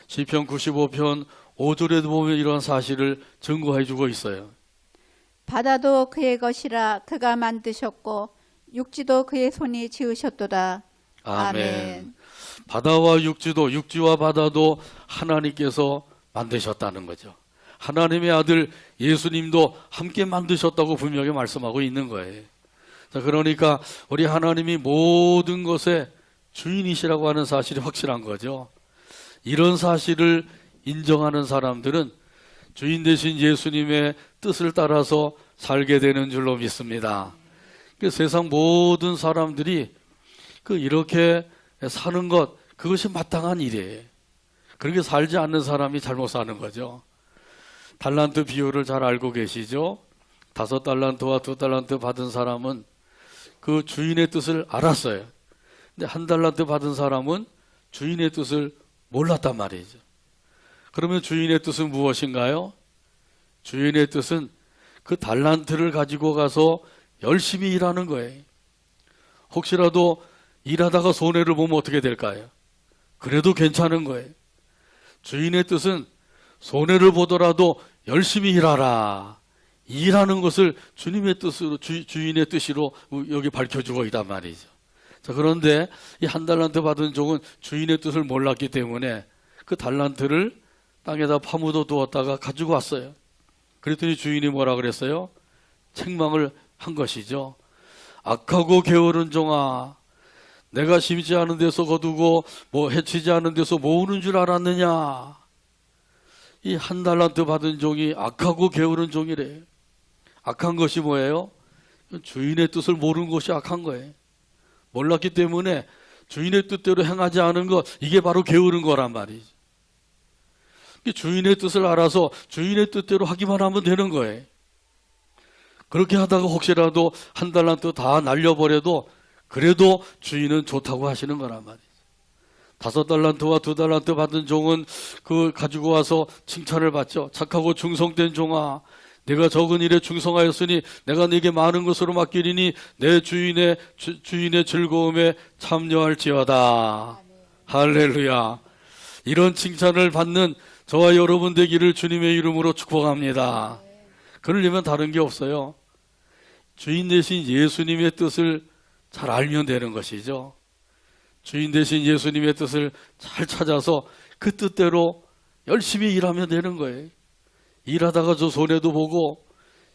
시편 95편 5절에도 보면 이런 사실을 증거해 주고 있어요. 바다도 그의 것이라 그가 만드셨고 육지도 그의 손이 지으셨도다. 아멘. 바다와 육지도, 육지와 바다도 하나님께서 만드셨다는 거죠. 하나님의 아들 예수님도 함께 만드셨다고 분명히 말씀하고 있는 거예요. 자, 그러니까 우리 하나님이 모든 것의 주인이시라고 하는 사실이 확실한 거죠. 이런 사실을 인정하는 사람들은 주인 되신 예수님의 뜻을 따라서 살게 되는 줄로 믿습니다. 그 세상 모든 사람들이 이렇게 사는 것, 그것이 마땅한 일이에요. 그렇게 살지 않는 사람이 잘못 사는 거죠. 달란트 비율을 잘 알고 계시죠? 5달란트와 2달란트 받은 사람은 그 주인의 뜻을 알았어요. 근데 1달란트 받은 사람은 주인의 뜻을 몰랐단 말이죠. 그러면 주인의 뜻은 무엇인가요? 주인의 뜻은 그 달란트를 가지고 가서 열심히 일하는 거예요. 혹시라도 일하다가 손해를 보면 어떻게 될까요? 그래도 괜찮은 거예요. 주인의 뜻은 손해를 보더라도 열심히 일하라. 일하는 것을 주님의 뜻으로, 주인의 뜻으로 여기 밝혀주고 있단 말이죠. 자, 그런데 이 1달란트 받은 종은 주인의 뜻을 몰랐기 때문에 그 달란트를 땅에다 파묻어 두었다가 가지고 왔어요. 그랬더니 주인이 뭐라 그랬어요? 책망을 한 것이죠. 악하고 게으른 종아, 내가 심지 않은 데서 거두고 해치지 않은 데서 모으는 줄 알았느냐. 이 한 달란트 받은 종이 악하고 게으른 종이래. 악한 것이 뭐예요? 주인의 뜻을 모르는 것이 악한 거예요. 몰랐기 때문에 주인의 뜻대로 행하지 않은 것, 이게 바로 게으른 거란 말이죠. 주인의 뜻을 알아서 주인의 뜻대로 하기만 하면 되는 거예요. 그렇게 하다가 혹시라도 한 달란트 다 날려버려도 그래도 주인은 좋다고 하시는 거란 말이죠. 5달란트와 2달란트 받은 종은 그 가지고 와서 칭찬을 받죠. 착하고 충성된 종아, 내가 적은 일에 충성하였으니 내가 네게 많은 것으로 맡기리니 내 주인의 즐거움에 참여할지어다. 할렐루야. 이런 칭찬을 받는 저와 여러분 되기를 주님의 이름으로 축복합니다. 그러려면 다른 게 없어요. 주인 대신 예수님의 뜻을 잘 알면 되는 것이죠. 주인 대신 예수님의 뜻을 잘 찾아서 그 뜻대로 열심히 일하면 되는 거예요. 일하다가 저 손해도 보고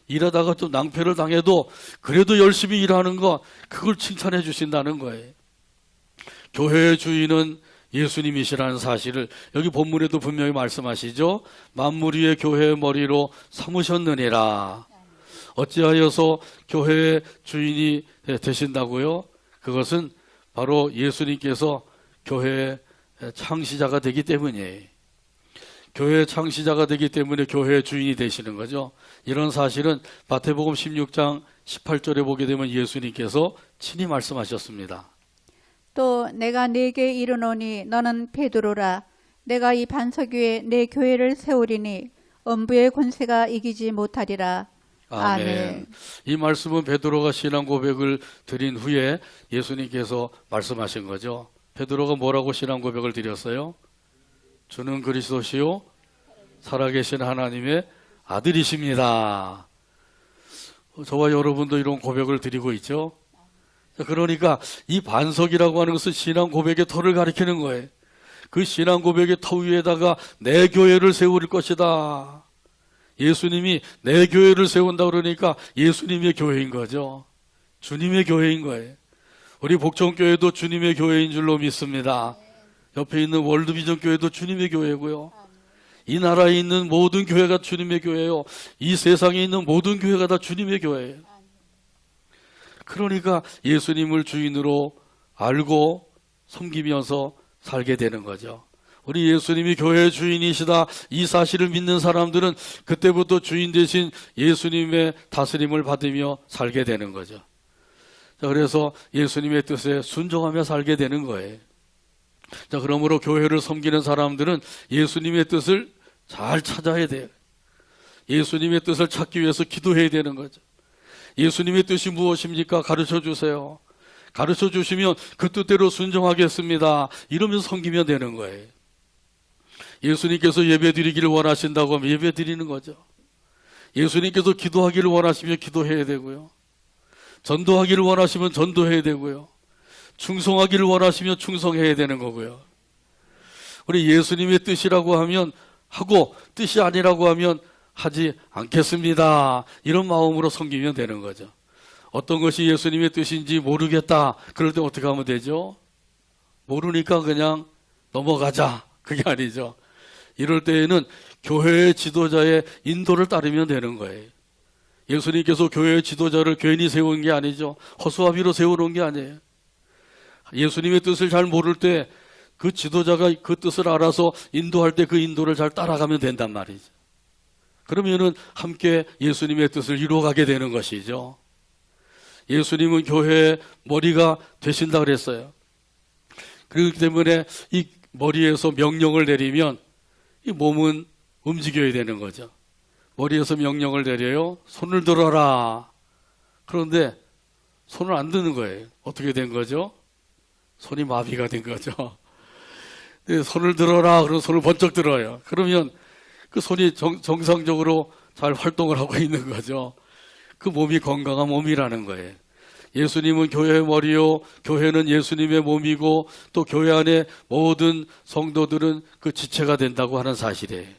일하다가 좀 낭패를 당해도 그래도 열심히 일하는 거, 그걸 칭찬해 주신다는 거예요. 교회의 주인은 예수님이시라는 사실을 여기 본문에도 분명히 말씀하시죠. 만물 위의 교회의 머리로 삼으셨느니라. 어찌하여서 교회의 주인이 되신다고요? 그것은 바로 예수님께서 교회의 창시자가 되기 때문이에요. 교회의 창시자가 되기 때문에 교회의 주인이 되시는 거죠. 이런 사실은 마태복음 16장 18절에 보게 되면 예수님께서 친히 말씀하셨습니다. 또 내가 네게 이르노니 너는 베드로라. 내가 이 반석 위에 내 교회를 세우리니 엄부의 권세가 이기지 못하리라. 아멘. 이 말씀은 베드로가 신앙 고백을 드린 후에 예수님께서 말씀하신 거죠. 베드로가 뭐라고 신앙 고백을 드렸어요? 주는 그리스도시요 살아계신 하나님의 아들이십니다. 저와 여러분도 이런 고백을 드리고 있죠. 그러니까 이 반석이라고 하는 것은 신앙 고백의 터를 가리키는 거예요. 그 신앙 고백의 터 위에다가 내 교회를 세울 것이다. 예수님이 내 교회를 세운다 그러니까 예수님의 교회인 거죠. 주님의 교회인 거예요. 우리 복정교회도 주님의 교회인 줄로 믿습니다. 옆에 있는 월드비전 교회도 주님의 교회고요. 이 나라에 있는 모든 교회가 주님의 교회예요. 이 세상에 있는 모든 교회가 다 주님의 교회예요. 그러니까 예수님을 주인으로 알고 섬기면서 살게 되는 거죠. 우리 예수님이 교회의 주인이시다, 이 사실을 믿는 사람들은 그때부터 주인 대신 예수님의 다스림을 받으며 살게 되는 거죠. 자, 그래서 예수님의 뜻에 순종하며 살게 되는 거예요. 자, 그러므로 교회를 섬기는 사람들은 예수님의 뜻을 잘 찾아야 돼요. 예수님의 뜻을 찾기 위해서 기도해야 되는 거죠. 예수님의 뜻이 무엇입니까? 가르쳐 주세요. 가르쳐 주시면 그 뜻대로 순종하겠습니다. 이러면서 섬기면 되는 거예요. 예수님께서 예배 드리기를 원하신다고 하면 예배 드리는 거죠. 예수님께서 기도하기를 원하시면 기도해야 되고요. 전도하기를 원하시면 전도해야 되고요. 충성하기를 원하시면 충성해야 되는 거고요. 우리 예수님의 뜻이라고 하면 하고 뜻이 아니라고 하면 하지 않겠습니다. 이런 마음으로 섬기면 되는 거죠. 어떤 것이 예수님의 뜻인지 모르겠다. 그럴 때 어떻게 하면 되죠? 모르니까 그냥 넘어가자. 그게 아니죠. 이럴 때에는 교회의 지도자의 인도를 따르면 되는 거예요. 예수님께서 교회의 지도자를 괜히 세운 게 아니죠. 허수아비로 세우는 게 아니에요. 예수님의 뜻을 잘 모를 때 그 지도자가 그 뜻을 알아서 인도할 때 그 인도를 잘 따라가면 된단 말이죠. 그러면은 함께 예수님의 뜻을 이루어가게 되는 것이죠. 예수님은 교회의 머리가 되신다 그랬어요. 그렇기 때문에 이 머리에서 명령을 내리면 이 몸은 움직여야 되는 거죠. 머리에서 명령을 내려요. 손을 들어라. 그런데 손을 안 드는 거예요. 어떻게 된 거죠? 손이 마비가 된 거죠. 손을 들어라. 그러면 손을 번쩍 들어요. 그러면 그 손이 정상적으로 잘 활동을 하고 있는 거죠. 그 몸이 건강한 몸이라는 거예요. 예수님은 교회의 머리요, 교회는 예수님의 몸이고 또 교회 안에 모든 성도들은 그 지체가 된다고 하는 사실이에요.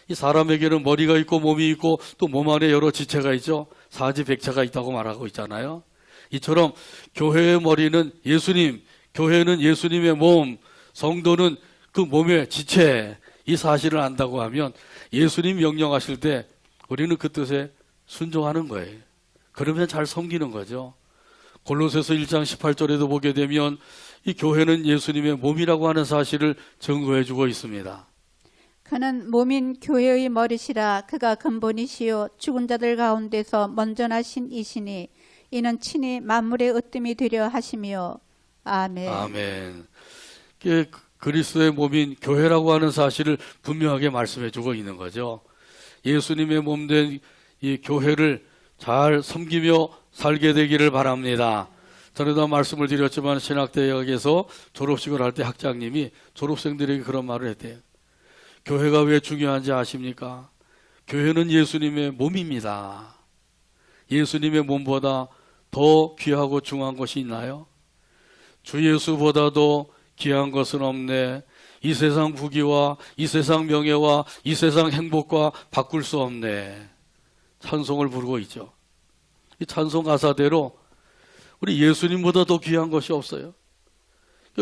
이 사람에게는 머리가 있고 몸이 있고 또 몸 안에 여러 지체가 있죠. 사지백체가 있다고 말하고 있잖아요. 이처럼 교회의 머리는 예수님, 교회는 예수님의 몸, 성도는 그 몸의 지체, 이 사실을 안다고 하면 예수님 명령하실 때 우리는 그 뜻에 순종하는 거예요. 그러면 잘 섬기는 거죠. 골로새서 1장 18절에도 보게 되면 이 교회는 예수님의 몸이라고 하는 사실을 증거해 주고 있습니다. 그는 몸인 교회의 머리시라. 그가 근본이시요 죽은 자들 가운데서 먼저 나신 이시니 이는 친히 만물의 으뜸이 되려 하시며. 아멘. 아멘. 그리스도의 몸인 교회라고 하는 사실을 분명하게 말씀해 주고 있는 거죠. 예수님의 몸된 이 교회를 잘 섬기며 살게 되기를 바랍니다. 전에도 말씀을 드렸지만 신학대학에서 졸업식을 할 때 학장님이 졸업생들에게 그런 말을 했대요. 교회가 왜 중요한지 아십니까? 교회는 예수님의 몸입니다. 예수님의 몸보다 더 귀하고 중요한 것이 있나요? 주 예수보다도 귀한 것은 없네. 이 세상 부귀와 이 세상 명예와 이 세상 행복과 바꿀 수 없네. 찬송을 부르고 있죠. 이 찬송 가사대로 우리 예수님보다 더 귀한 것이 없어요.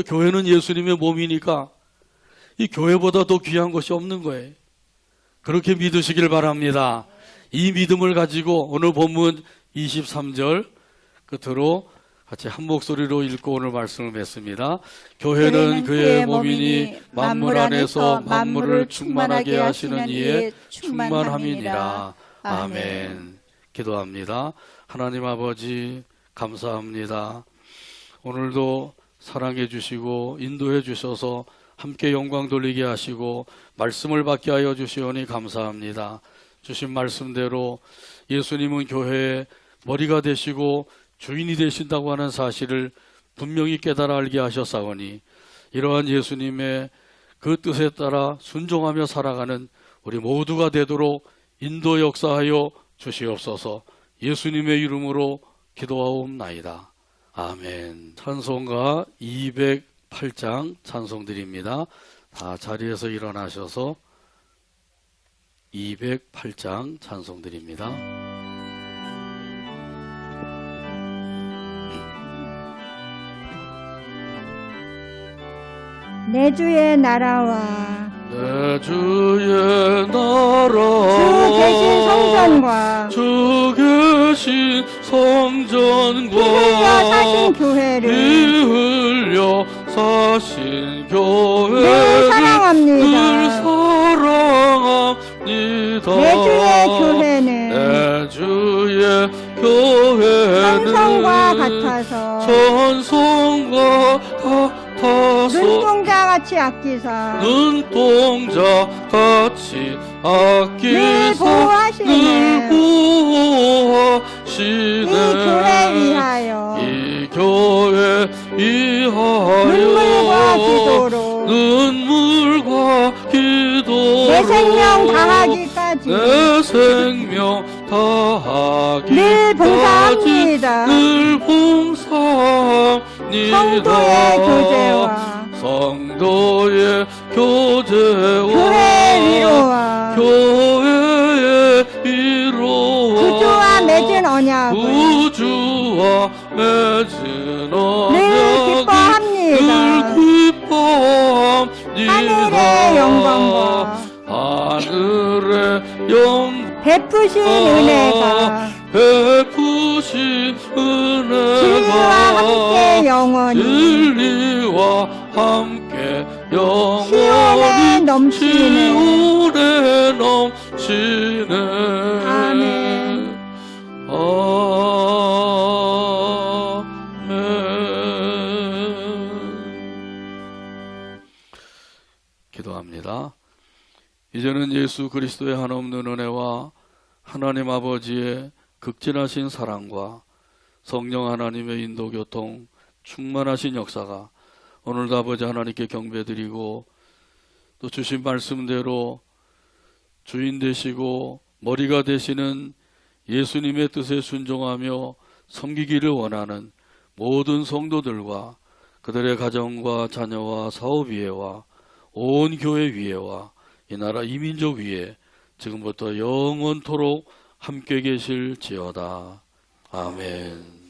교회는 예수님의 몸이니까 이 교회보다 더 귀한 것이 없는 거예요. 그렇게 믿으시길 바랍니다. 이 믿음을 가지고 오늘 본문 23절 끝으로 같이 한 목소리로 읽고 오늘 말씀을 맺습니다. 교회는 그의 몸이니 만물 안에서 만물을 충만하게 하시는 이에 충만함이니라. 아멘. 기도합니다. 하나님 아버지 감사합니다. 오늘도 사랑해 주시고 인도해 주셔서 함께 영광 돌리게 하시고 말씀을 받게 하여 주시오니 감사합니다. 주신 말씀대로 예수님은 교회의 머리가 되시고 주인이 되신다고 하는 사실을 분명히 깨달아 알게 하셨사오니 이러한 예수님의 그 뜻에 따라 순종하며 살아가는 우리 모두가 되도록 인도 역사하여 주시옵소서. 예수님의 이름으로 기도하옵나이다. 아멘. 찬송가 208장 찬송드립니다. 다 자리에서 일어나셔서 208장 찬송드립니다. 내 주의 나라와 내 주의 나라 주 계신 성전과 주 계신 성전과 피 흘려 사신 교회를 늘 늘 사랑합니다. 사랑합니다. 내 주의 교회는 내 주의 교회는 천성과 같아서 천성과 같아서 눈동자 같이 아끼사 눈동자 같이 늘 아끼사 보호하시네. 늘 보호하시네. 이 교회 위하여 이 교회 눈물과 위하여 기도로 눈물과 기도로 내 생명 다하기까지 내 생명 다하기까지 늘 봉사합니다. 늘 봉사합니다. 성도의 교제와 성도의 교제와 교회의 위로와 교회의 위로와 구주와 맺은 언약을 구주와 맺은 늘 언약을 기뻐합니다. 늘 기뻐합니다. 하늘의 영광과 하늘의 영광 베푸신 은혜가 베푸신 진리와 함께 은혜가 영원히 진리와 함께 시온에 영원히 넘치네. 시온에 넘치네. 아멘. 아멘. 기도합니다. 이제는 예수 그리스도의 한없는 은혜와 하나님 아버지의 극진하신 사랑과 성령 하나님의 인도교통 충만하신 역사가 오늘도 아버지 하나님께 경배드리고 또 주신 말씀대로 주인 되시고 머리가 되시는 예수님의 뜻에 순종하며 섬기기를 원하는 모든 성도들과 그들의 가정과 자녀와 사업 위에와 온 교회 위에와 이 나라 이민족 위에 지금부터 영원토록 함께 계실지어다. 아멘.